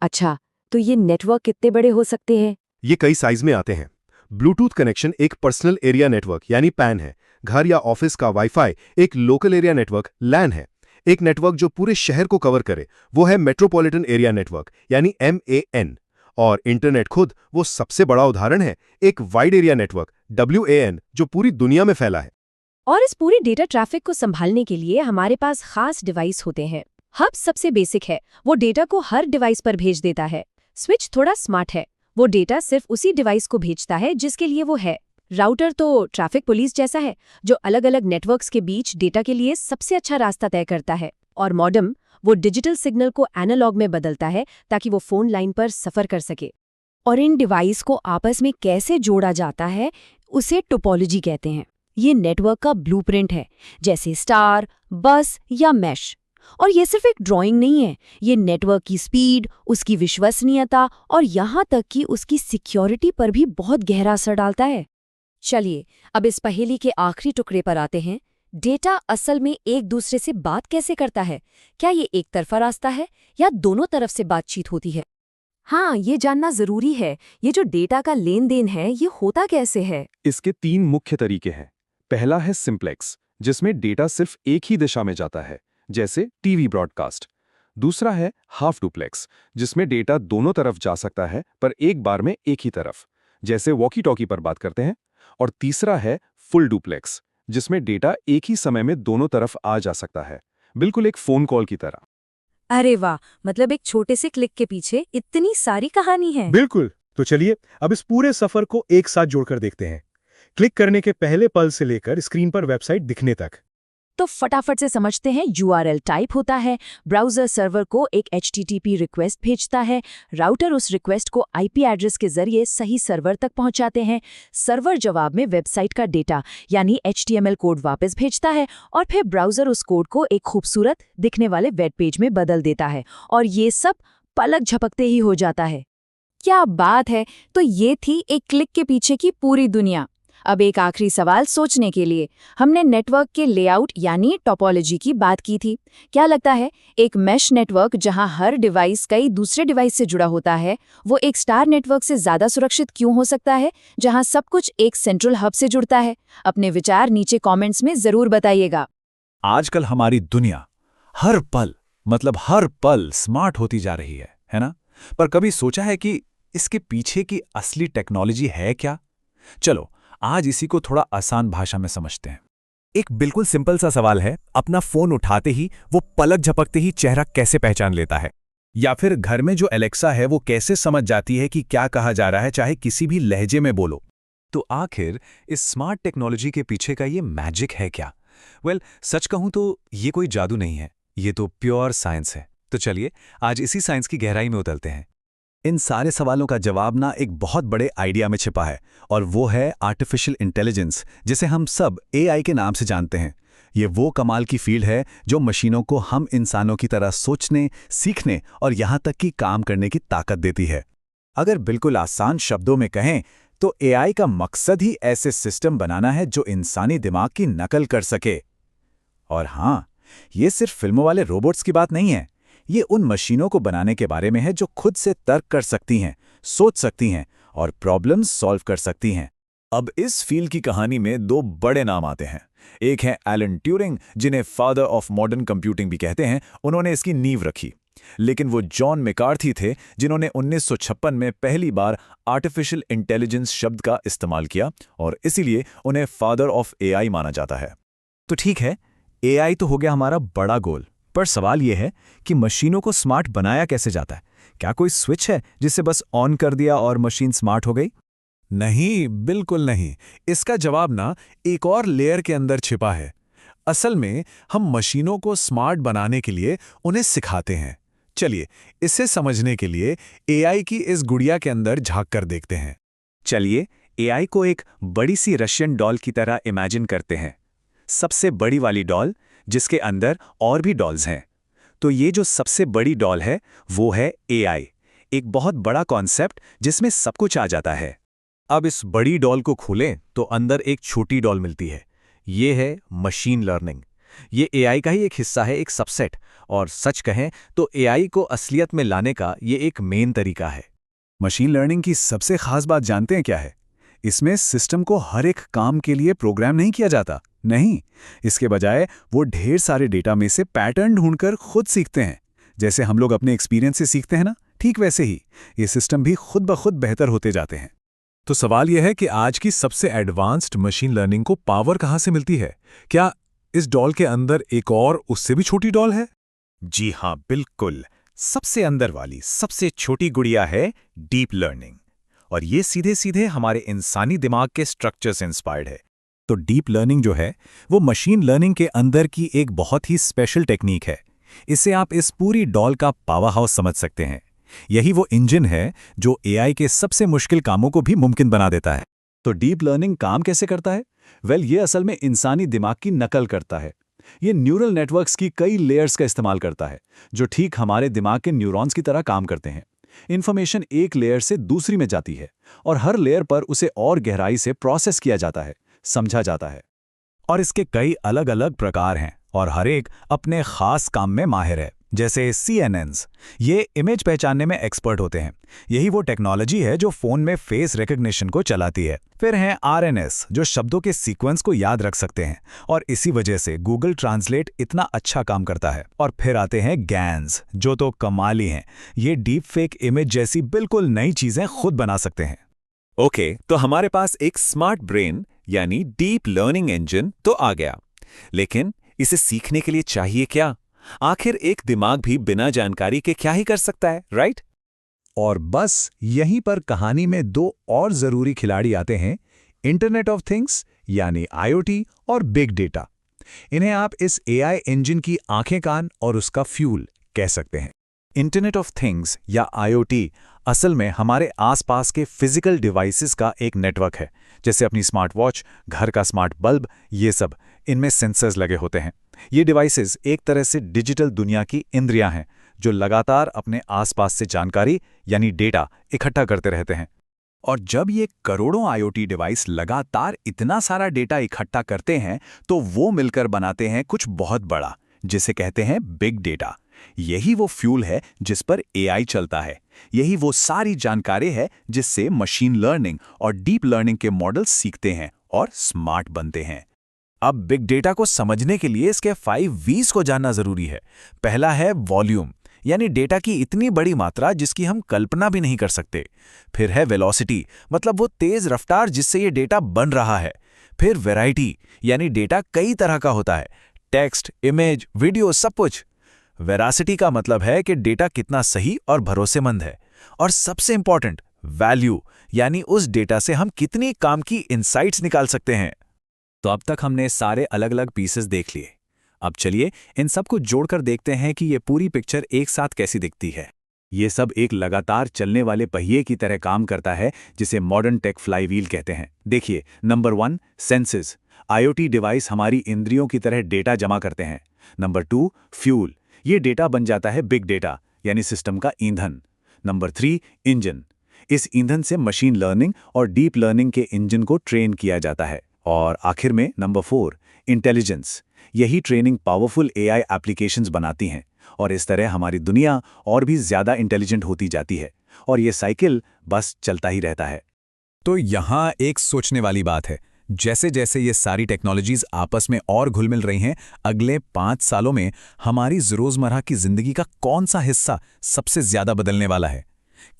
Speaker 9: अच्छा, तो ये नेटवर्क कितने बड़े हो सकते हैं?
Speaker 13: ये कई साइज में आते हैं। ब्लूटूथ कनेक्शन एक पर्सनल एरिया नेटवर्क यानी पैन है। घर या ऑफिस का वाईफाई एक लोकल एरिया नेटवर्क लैन है। एक नेटवर्क जो पूरे शहर को कवर करे वो है मेट्रोपॉलिटन एरिया नेटवर्क यानी MAN। और इंटरनेट खुद वो सबसे बड़ा उदाहरण है, एक वाइड एरिया नेटवर्क WAN जो पूरी दुनिया में फैला है।
Speaker 9: और इस पूरी डेटा ट्रैफिक को संभालने के लिए हमारे पास खास डिवाइस होते हैं। हब सबसे बेसिक है, वो डेटा को हर डिवाइस पर भेज देता है। स्विच थोड़ा स्मार्ट है, वो डेटा सिर्फ उसी डिवाइस को भेजता है जिसके लिए वो है। राउटर तो ट्रैफिक पुलिस जैसा है, जो अलग अलग नेटवर्क्स के बीच डेटा के लिए सबसे अच्छा रास्ता तय करता है। और मॉडेम वो डिजिटल सिग्नल को एनालॉग में बदलता है ताकि वो फोन लाइन पर सफर कर सके।
Speaker 7: और इन डिवाइस को आपस में कैसे जोड़ा जाता है, उसे टोपोलॉजी कहते हैं। ये नेटवर्क का ब्लूप्रिंट है, जैसे स्टार, बस या मैश। और ये सिर्फ एक ड्राइंग नहीं है, ये नेटवर्क की स्पीड, उसकी विश्वसनीयता और यहाँ तक कि उसकी सिक्योरिटी पर भी बहुत गहरा असर डालता है।
Speaker 8: चलिए अब इस पहेली के आखिरी टुकड़े पर आते हैं। डेटा असल में एक दूसरे से बात कैसे करता है? क्या ये एक तरफा रास्ता है या दोनों तरफ से बातचीत होती है? हाँ, ये जानना जरूरी है। ये जो डेटा का लेन देन है, ये होता कैसे है?
Speaker 1: इसके 3 मुख्य तरीके हैं। पहला है सिंप्लेक्स, जिसमें डेटा सिर्फ एक ही दिशा में जाता है, जैसे टीवी ब्रॉडकास्ट। दूसरा है हाफ डुप्लेक्स, जिसमें डेटा दोनों तरफ जा सकता है पर एक बार में एक ही तरफ, जैसे वॉकी टॉकी पर बात करते हैं। और तीसरा है फुल डुप्लेक्स, जिसमें डेटा एक ही समय में दोनों तरफ आ जा सकता है, बिल्कुल एक फोन कॉल की तरह।
Speaker 8: अरे वाह, मतलब एक छोटे से क्लिक के पीछे इतनी सारी कहानी है।
Speaker 13: बिल्कुल। तो चलिए अब इस पूरे सफर को एक साथ जोड़कर देखते हैं। क्लिक करने के पहले पल से लेकर स्क्रीन पर वेबसाइट दिखने तक।
Speaker 7: तो फटाफट से समझते हैं। URL टाइप होता है, ब्राउज़र सर्वर को एक HTTP रिक्वेस्ट भेजता है, राउटर उस रिक्वेस्ट को IP एड्रेस के जरिए सही सर्वर तक पहुंचाते हैं, सर्वर जवाब में वेबसाइट का डेटा यानी HTML कोड वापस भेजता है और फिर ब्राउज़र उस कोड को एक खूबसूरत दिखने वाले वेब पेज में बदल देता है और ये सब पलक झपकते ही हो जाता है।
Speaker 8: क्या बात है। तो ये थी एक क्लिक के पीछे की पूरी दुनिया। अब एक आखिरी सवाल सोचने के लिए। हमने नेटवर्क के लेआउट यानी टोपोलॉजी की बात की थी। क्या लगता है एक मैश नेटवर्क जहां हर डिवाइस कई दूसरे डिवाइस से जुड़ा होता है, वो एक स्टार नेटवर्क से ज्यादा सुरक्षित क्यों हो सकता है, जहां सब कुछ एक सेंट्रल हब से जुड़ता है? अपने विचार नीचे कमेंट्स में जरूर बताइएगा।
Speaker 2: आजकल हमारी दुनिया हर पल स्मार्ट होती जा रही है ना? पर कभी सोचा है कि इसके पीछे की असली टेक्नोलॉजी है क्या? चलो आज इसी को थोड़ा आसान भाषा में समझते हैं।
Speaker 4: एक बिल्कुल सिंपल सा सवाल है, अपना फोन उठाते ही वो पलक झपकते ही चेहरा कैसे पहचान लेता है? या फिर घर में जो एलेक्सा है वो कैसे समझ जाती है कि क्या कहा जा रहा है, चाहे किसी भी लहजे में बोलो? तो आखिर इस स्मार्ट टेक्नोलॉजी के पीछे का ये मैजिक है क्या? सच कहूं तो ये कोई जादू नहीं है, ये तो प्योर साइंस है। तो चलिए आज इसी साइंस की गहराई में उतरते हैं। इन सारे सवालों का जवाब ना एक बहुत बड़े आइडिया में छिपा है, और वो है आर्टिफिशियल इंटेलिजेंस, जिसे हम सब AI के नाम से जानते हैं। ये वो कमाल की फील्ड है जो मशीनों को हम इंसानों की तरह सोचने, सीखने और यहाँ तक कि काम करने की ताकत देती है।
Speaker 2: अगर बिल्कुल आसान शब्दों में कहें तो AI का मकसद ही ऐसे सिस्टम बनाना है जो इंसानी दिमाग की नकल कर सके। और हाँ, ये सिर्फ फिल्मों वाले रोबोट्स की बात नहीं है, ये उन मशीनों को बनाने के बारे में है जो खुद से तर्क कर सकती हैं, सोच सकती हैं और प्रॉब्लम्स सॉल्व कर सकती हैं।
Speaker 4: अब इस फील्ड की कहानी में दो बड़े नाम आते हैं। एक है एलन ट्यूरिंग, जिन्हें फादर ऑफ मॉडर्न कंप्यूटिंग भी कहते हैं। उन्होंने इसकी नींव रखी। लेकिन वो जॉन मैकार्थी थे जिन्होंने 1956 में पहली बार आर्टिफिशियल इंटेलिजेंस शब्द का इस्तेमाल किया, और इसीलिए उन्हें फादर ऑफ AI माना जाता है।
Speaker 2: तो ठीक है, AI तो हो गया हमारा बड़ा गोल, पर सवाल यह है कि मशीनों को स्मार्ट बनाया कैसे जाता है? क्या कोई स्विच है जिसे बस ऑन कर दिया और मशीन स्मार्ट हो गई?
Speaker 4: नहीं, बिल्कुल नहीं। इसका जवाब ना एक और लेयर के अंदर छिपा है। असल में हम मशीनों को स्मार्ट बनाने के लिए उन्हें सिखाते हैं। चलिए इसे समझने के लिए AI की इस गुड़िया के अंदर झांक कर देखते हैं।
Speaker 1: चलिए AI को एक बड़ी सी रशियन डॉल की तरह इमेजिन करते हैं। सबसे बड़ी वाली डॉल जिसके अंदर और भी डॉल्स हैं। तो ये जो सबसे बड़ी डॉल है वो है AI, एक बहुत बड़ा कॉन्सेप्ट जिसमें सब कुछ आ जाता है।
Speaker 2: अब इस बड़ी डॉल को खोलें तो अंदर एक छोटी डॉल मिलती है। ये है मशीन लर्निंग। ये AI का ही एक हिस्सा है, एक सबसेट। और सच कहें तो AI को असलियत में लाने का ये एक मेन तरीका है।
Speaker 4: मशीन लर्निंग की सबसे खास बात जानते हैं क्या है? इसमें सिस्टम को हर एक काम के लिए प्रोग्राम नहीं किया जाता। नहीं, इसके बजाय वो ढेर सारे डेटा में से पैटर्न ढूंढकर खुद सीखते हैं। जैसे हम लोग अपने एक्सपीरियंस से सीखते हैं ना, ठीक वैसे ही ये सिस्टम भी खुद ब खुद बेहतर होते जाते हैं। तो सवाल यह है कि आज की सबसे एडवांस्ड मशीन लर्निंग को पावर कहाँ से मिलती है? क्या इस डॉल के अंदर एक और उससे भी छोटी डॉल है?
Speaker 2: जी हाँ, बिल्कुल। सबसे अंदर वाली सबसे छोटी गुड़िया है डीप लर्निंग, और ये सीधे सीधे हमारे इंसानी दिमाग के स्ट्रक्चर से इंस्पायर्ड है। तो डीप लर्निंग जो है वो मशीन लर्निंग के अंदर की एक बहुत ही स्पेशल टेक्निक है। इसे आप इस पूरी डॉल का पावर हाउस समझ सकते हैं। यही वो इंजन है जो AI के सबसे मुश्किल कामों को भी मुमकिन बना देता है।
Speaker 1: तो डीप लर्निंग काम कैसे करता है? ये असल में इंसानी दिमाग की नकल करता है। ये न्यूरल नेटवर्क्स की कई लेयर्स का इस्तेमाल करता है जो ठीक हमारे दिमाग के न्यूरॉन्स की तरह काम करते हैं। इन्फॉर्मेशन एक लेयर से दूसरी में जाती है और हर लेयर पर उसे और गहराई से प्रोसेस किया जाता है, समझा जाता है।
Speaker 2: और इसके कई अलग अलग प्रकार हैं और हर एक अपने खास काम में माहिर है। जैसे CNNs, ये इमेज पहचानने में एक्सपर्ट होते हैं। यही वो टेक्नोलॉजी है जो फ़ोन में फेस रिकग्निशन को चलाती है। फिर हैं RNS, जो शब्दों के सीक्वेंस को याद रख सकते हैं और इसी वजह से गूगल ट्रांसलेट इतना अच्छा काम करता है। और फिर आते हैं GANs, जो तो कमाली हैं। ये डीप फेक इमेज जैसी बिल्कुल नई चीज़ें खुद बना सकते हैं।
Speaker 4: ओके, तो हमारे पास एक स्मार्ट ब्रेन यानी डीप लर्निंग इंजन तो आ गया, लेकिन इसे सीखने के लिए चाहिए क्या? आखिर एक दिमाग भी बिना जानकारी के क्या ही कर सकता है, राइट?
Speaker 2: और बस यहीं पर कहानी में दो और जरूरी खिलाड़ी आते हैं, इंटरनेट ऑफ थिंग्स यानी IoT और बिग डेटा। इन्हें आप इस AI इंजन की आंखें कान और उसका फ्यूल कह सकते हैं। इंटरनेट ऑफ थिंग्स या IoT असल में हमारे आसपास के फिजिकल डिवाइसेस का एक नेटवर्क है, जैसे अपनी स्मार्ट वॉच, घर का स्मार्ट बल्ब, ये सब इनमें सेंसर्स लगे होते हैं। ये डिवाइसेस एक तरह से डिजिटल दुनिया की इंद्रियां हैं जो लगातार अपने आसपास से जानकारी यानी डेटा इकट्ठा करते रहते हैं। और जब ये करोड़ों IoT डिवाइस लगातार इतना सारा डेटा इकट्ठा करते हैं तो वो मिलकर बनाते हैं कुछ बहुत बड़ा, जिसे कहते हैं बिग डेटा। यही वो फ्यूल है जिस पर AI चलता है। यही वो सारी जानकारी है जिससे मशीन लर्निंग और डीप लर्निंग के मॉडल सीखते हैं और स्मार्ट बनते हैं। अब बिग डेटा को समझने के लिए इसके 5 V's को जानना जरूरी है। पहला है वॉल्यूम, यानी डेटा की इतनी बड़ी मात्रा जिसकी हम कल्पना भी नहीं कर सकते। फिर है वेलोसिटी, मतलब वो तेज रफ्तार जिससे ये डेटा बन रहा है। फिर वैरायटी, यानी डेटा कई तरह का होता है, टेक्स्ट, इमेज, वीडियो, सब कुछ। वेरासिटी का मतलब है कि डेटा कितना सही और भरोसेमंद है। और सबसे इंपॉर्टेंट, वैल्यू, यानी उस डेटा से हम कितनी काम की इनसाइट्स निकाल सकते हैं। तो अब तक हमने सारे अलग अलग पीसेस देख लिए। अब चलिए इन सब को जोड़कर देखते हैं कि ये पूरी पिक्चर एक साथ कैसी दिखती है। ये सब एक लगातार चलने वाले पहिए की तरह काम करता है, जिसे मॉडर्न टेक फ्लाईव्हील कहते हैं। देखिए, नंबर 1 सेंसेस। IoT डिवाइस हमारी इंद्रियों की तरह डेटा जमा करते हैं। Number 2 fuel. ये डेटा बन जाता है बिग डेटा, यानी सिस्टम का ईंधन। Number 3 engine. इस ईंधन से मशीन लर्निंग और डीप लर्निंग के इंजन को ट्रेन किया जाता है। और आखिर में नंबर 4 इंटेलिजेंस। यही ट्रेनिंग पावरफुल AI एप्लीकेशंस बनाती हैं और इस तरह हमारी दुनिया और भी ज्यादा इंटेलिजेंट होती जाती है और ये साइकिल बस चलता ही रहता है। तो यहाँ एक सोचने वाली बात है, जैसे जैसे ये सारी टेक्नोलॉजीज आपस में और घुल मिल रही हैं, अगले 5 सालों में हमारी रोजमर्रा की जिंदगी का कौन सा हिस्सा सबसे ज्यादा बदलने वाला है?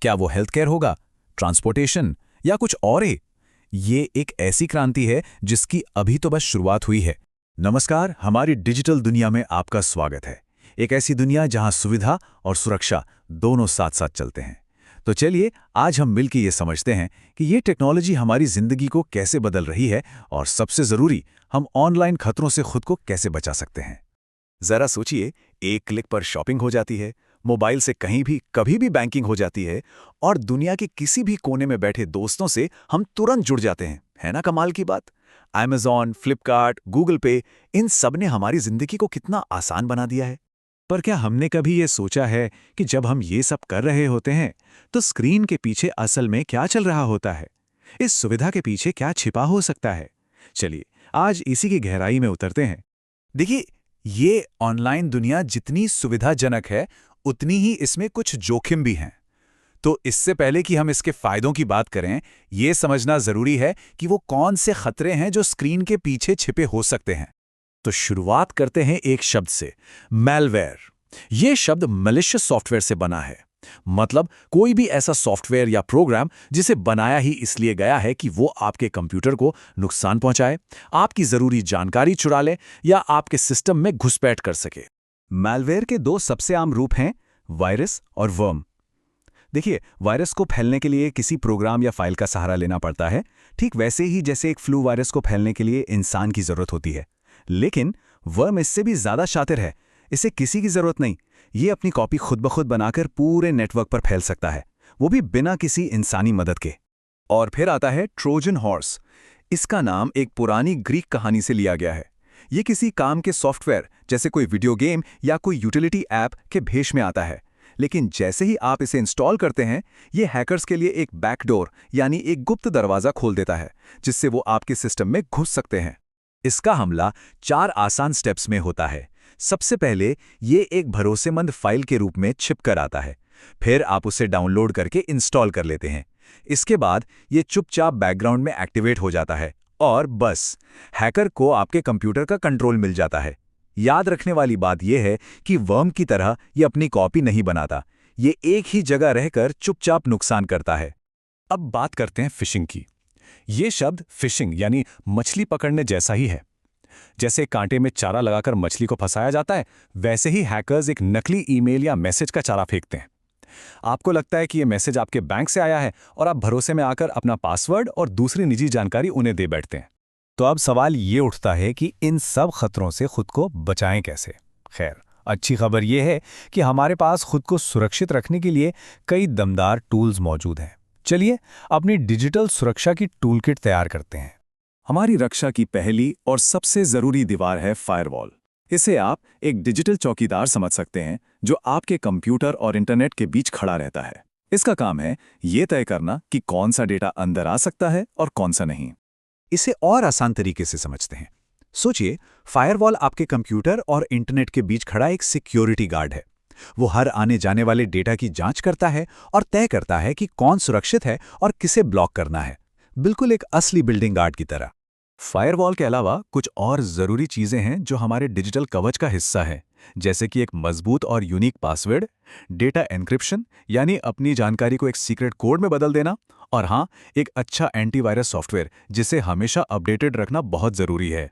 Speaker 2: क्या वो हेल्थ केयर होगा, ट्रांसपोर्टेशन या कुछ और ही? ये एक ऐसी क्रांति है जिसकी अभी तो बस शुरुआत हुई है। नमस्कार, हमारी डिजिटल दुनिया में आपका स्वागत है। एक ऐसी दुनिया जहां सुविधा और सुरक्षा दोनों साथ साथ चलते हैं। तो चलिए आज हम मिलकर ये समझते हैं कि ये टेक्नोलॉजी हमारी जिंदगी को कैसे बदल रही है और सबसे जरूरी, हम ऑनलाइन खतरों से खुद को कैसे बचा सकते हैं। जरा सोचिए, एक क्लिक पर शॉपिंग हो जाती है, मोबाइल से कहीं भी कभी भी बैंकिंग हो जाती है और दुनिया के किसी भी कोने में बैठे दोस्तों से हम तुरंत जुड़ जाते हैं। है ना कमाल की बात? Amazon, फ्लिपकार्ट, गूगल पे, इन सब ने हमारी जिंदगी को कितना आसान बना दिया है। पर क्या हमने कभी ये सोचा है कि जब हम ये सब कर रहे होते हैं तो स्क्रीन के पीछे असल में क्या चल रहा होता है? इस सुविधा के पीछे क्या छिपा हो सकता है? चलिए आज इसी की गहराई में उतरते हैं। देखिए, ये ऑनलाइन दुनिया जितनी सुविधाजनक है उतनी ही इसमें कुछ जोखिम भी हैं। तो इससे पहले कि हम इसके फायदों की बात करें, ये समझना जरूरी है कि वो कौन से खतरे हैं जो स्क्रीन के पीछे छिपे हो सकते हैं। तो शुरुआत करते हैं एक शब्द से, मैलवेयर। ये शब्द मैलिशियस सॉफ्टवेयर से बना है। मतलब कोई भी ऐसा सॉफ्टवेयर या प्रोग्राम जिसे बनाया ही इसलिए गया है कि वो आपके कंप्यूटर को नुकसान पहुंचाए, आपकी जरूरी जानकारी चुरा ले या आपके सिस्टम में घुसपैठ कर सके। मैलवेयर के 2 सबसे आम रूप हैं, वायरस और वर्म। देखिए, वायरस को फैलने के लिए किसी प्रोग्राम या फाइल का सहारा लेना पड़ता है, ठीक वैसे ही जैसे एक फ्लू वायरस को फैलने के लिए इंसान की जरूरत होती है। लेकिन वर्म इससे भी ज्यादा शातिर है। इसे किसी की जरूरत नहीं, ये अपनी कॉपी खुद ब खुद बनाकर पूरे नेटवर्क पर फैल सकता है, वो भी बिना किसी इंसानी मदद के। और फिर आता है ट्रोजन हॉर्स। इसका नाम एक पुरानी ग्रीक कहानी से लिया गया है। ये किसी काम के सॉफ्टवेयर जैसे कोई वीडियो गेम या कोई यूटिलिटी ऐप के भेष में आता है। लेकिन जैसे ही आप इसे इंस्टॉल करते हैं, ये हैकर्स के लिए एक बैकडोर यानी एक गुप्त दरवाजा खोल देता है, जिससे वो आपके सिस्टम में घुस सकते हैं। इसका हमला 4 आसान स्टेप्स में होता है। सबसे पहले ये एक भरोसेमंद फाइल के रूप में छिपकर आता है। फिर आप उसे डाउनलोड करके इंस्टॉल कर लेते हैं। इसके बाद ये चुपचाप बैकग्राउंड में एक्टिवेट हो जाता है और बस हैकर को आपके कंप्यूटर का कंट्रोल मिल जाता है। याद रखने वाली बात यह है कि वर्म की तरह ये अपनी कॉपी नहीं बनाता, ये एक ही जगह रहकर चुपचाप नुकसान करता है।
Speaker 4: अब बात करते हैं फिशिंग की। ये शब्द फिशिंग यानी मछली पकड़ने जैसा ही है। जैसे कांटे में चारा लगाकर मछली को फंसाया जाता है, वैसे ही हैकर्स एक नकली ईमेल या मैसेज का चारा फेंकते हैं। आपको लगता है कि ये मैसेज आपके बैंक से आया है और आप भरोसे में आकर अपना पासवर्ड और दूसरी निजी जानकारी उन्हें दे बैठते हैं। तो अब सवाल ये उठता है कि इन सब खतरों से खुद को बचाएं कैसे। खैर, अच्छी खबर यह है कि हमारे पास खुद को सुरक्षित रखने के लिए कई दमदार टूल्स मौजूद हैं। चलिए अपनी डिजिटल सुरक्षा की टूलकिट तैयार करते हैं। हमारी रक्षा की पहली और सबसे जरूरी दीवार है फायरवॉल। इसे आप एक डिजिटल चौकीदार समझ सकते हैं जो आपके कंप्यूटर और इंटरनेट के बीच खड़ा रहता है। इसका काम है ये तय करना कि कौन सा डेटा अंदर आ सकता है और कौन सा नहीं।
Speaker 2: इसे और आसान तरीके से समझते हैं। सोचिए, फायरवॉल आपके कंप्यूटर और इंटरनेट के बीच खड़ा एक सिक्योरिटी गार्ड है। वो हर आने जाने वाले डेटा की जांच करता है और तय करता है कि कौन सुरक्षित है और किसे ब्लॉक करना है, बिल्कुल एक असली बिल्डिंग गार्ड की तरह।
Speaker 4: फायरवॉल के अलावा कुछ और जरूरी चीजें हैं जो हमारे डिजिटल कवच का हिस्सा है, जैसे कि एक मजबूत और यूनिक पासवर्ड, डेटा एन्क्रिप्शन यानी अपनी जानकारी को एक सीक्रेट कोड में बदल देना, और हाँ, एक अच्छा एंटीवायरस सॉफ्टवेयर जिसे हमेशा अपडेटेड रखना बहुत जरूरी है।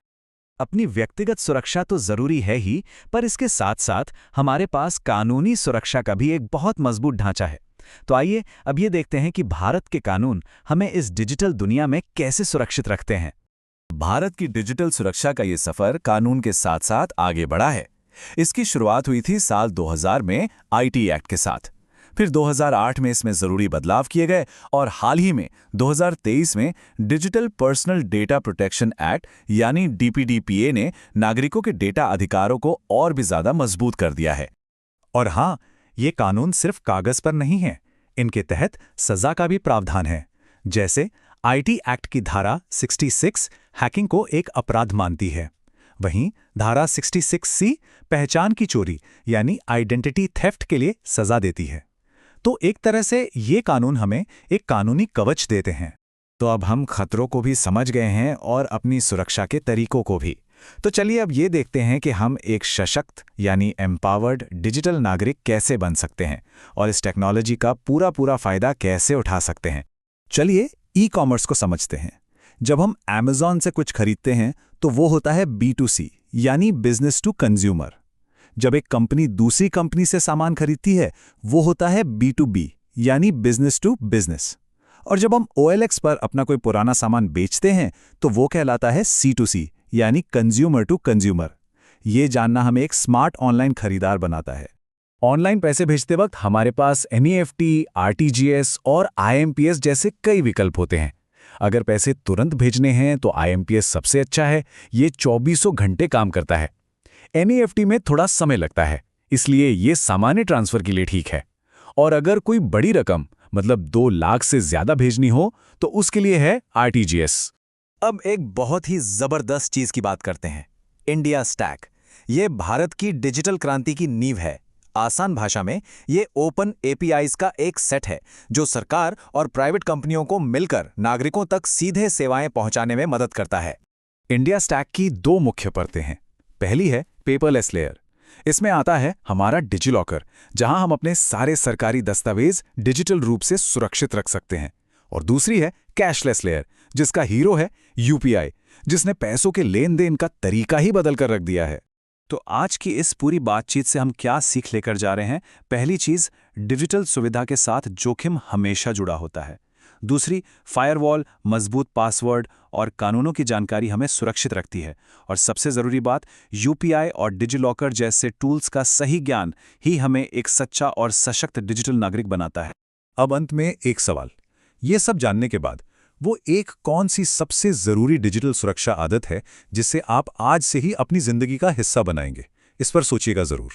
Speaker 2: अपनी व्यक्तिगत सुरक्षा तो जरूरी है ही, पर इसके साथ साथ हमारे पास कानूनी सुरक्षा का भी एक बहुत मजबूत ढांचा है। तो आइए अब ये देखते हैं कि भारत के कानून हमें इस डिजिटल दुनिया में कैसे सुरक्षित रखते हैं।
Speaker 4: भारत की डिजिटल सुरक्षा का ये सफर कानून के साथ साथ आगे बढ़ा है। इसकी शुरुआत हुई थी साल 2000 में आईटी एक्ट के साथ। फिर 2008 में इसमें जरूरी बदलाव किए गए और हाल ही में 2023 में digital personal data protection act यानी डीपीडीपीए ने नागरिकों के डेटा अधिकारों को और भी ज्यादा मजबूत कर दिया है।
Speaker 2: और हाँ, ये कानून सिर्फ कागज पर नहीं है, इनके तहत सजा का भी प्रावधान है। जैसे आईटी एक्ट की धारा 66 हैकिंग को एक अपराध मानती है, वहीं धारा 66C पहचान की चोरी यानी आइडेंटिटी थेफ्ट के लिए सजा देती है। तो एक तरह से ये कानून हमें एक कानूनी कवच देते हैं। तो अब हम खतरों को भी समझ गए हैं और अपनी सुरक्षा के तरीकों को भी। तो चलिए अब ये देखते हैं कि हम एक सशक्त यानी एम्पावर्ड डिजिटल नागरिक कैसे बन सकते हैं और इस टेक्नोलॉजी का पूरा फायदा कैसे उठा सकते हैं। चलिए ई कॉमर्स को समझते हैं। जब हम Amazon से कुछ खरीदते हैं तो वो होता है B2C यानी बिजनेस टू कंज्यूमर। जब एक कंपनी दूसरी कंपनी से सामान खरीदती है वो होता है B2B यानी बिजनेस टू बिजनेस। और जब हम OLX पर अपना कोई पुराना सामान बेचते हैं तो वो कहलाता है C2C यानी कंज्यूमर टू कंज्यूमर। ये जानना हमें एक स्मार्ट ऑनलाइन खरीदार बनाता है। ऑनलाइन पैसे भेजते वक्त हमारे पास NEFT, RTGS और IMPS जैसे कई विकल्प होते हैं। अगर पैसे तुरंत भेजने हैं तो IMPS सबसे अच्छा है, ये 24 घंटे काम करता है। NEFT में थोड़ा समय लगता है, इसलिए ये सामान्य ट्रांसफर के लिए ठीक है। और अगर कोई बड़ी रकम मतलब 2 लाख से ज्यादा भेजनी हो तो उसके लिए है RTGS। अब एक बहुत ही जबरदस्त चीज की बात करते हैं, इंडिया स्टैक। ये भारत की डिजिटल क्रांति की नींव है। आसान भाषा में ये ओपन APIs का एक सेट है जो सरकार और प्राइवेट कंपनियों को मिलकर नागरिकों तक सीधे सेवाएं पहुंचाने में मदद करता है। इंडिया स्टैक की 2 मुख्य परतें हैं। पहली है पेपरलेस लेयर। इसमें आता है हमारा डिजिलॉकर, जहां हम अपने सारे सरकारी दस्तावेज डिजिटल रूप से सुरक्षित रख सकते हैं। और दूसरी है कैशलेस लेयर, जिसका हीरो है UPI, जिसने पैसों के लेन देन का तरीका ही बदल कर रख दिया है। तो आज की इस पूरी बातचीत से हम क्या सीख लेकर जा रहे हैं? पहली चीज, डिजिटल सुविधा के साथ जोखिम हमेशा जुड़ा होता है। दूसरी, फायरवॉल, मजबूत पासवर्ड और कानूनों की जानकारी हमें सुरक्षित रखती है। और सबसे जरूरी बात, UPI और डिजिलॉकर जैसे टूल्स का सही ज्ञान ही हमें एक सच्चा और सशक्त डिजिटल नागरिक बनाता है। अब अंत में एक सवाल, ये सब जानने के बाद वो एक कौन सी सबसे जरूरी डिजिटल सुरक्षा आदत है जिसे आप आज से ही अपनी जिंदगी का हिस्सा बनाएंगे? इस पर सोचिएगा जरूर।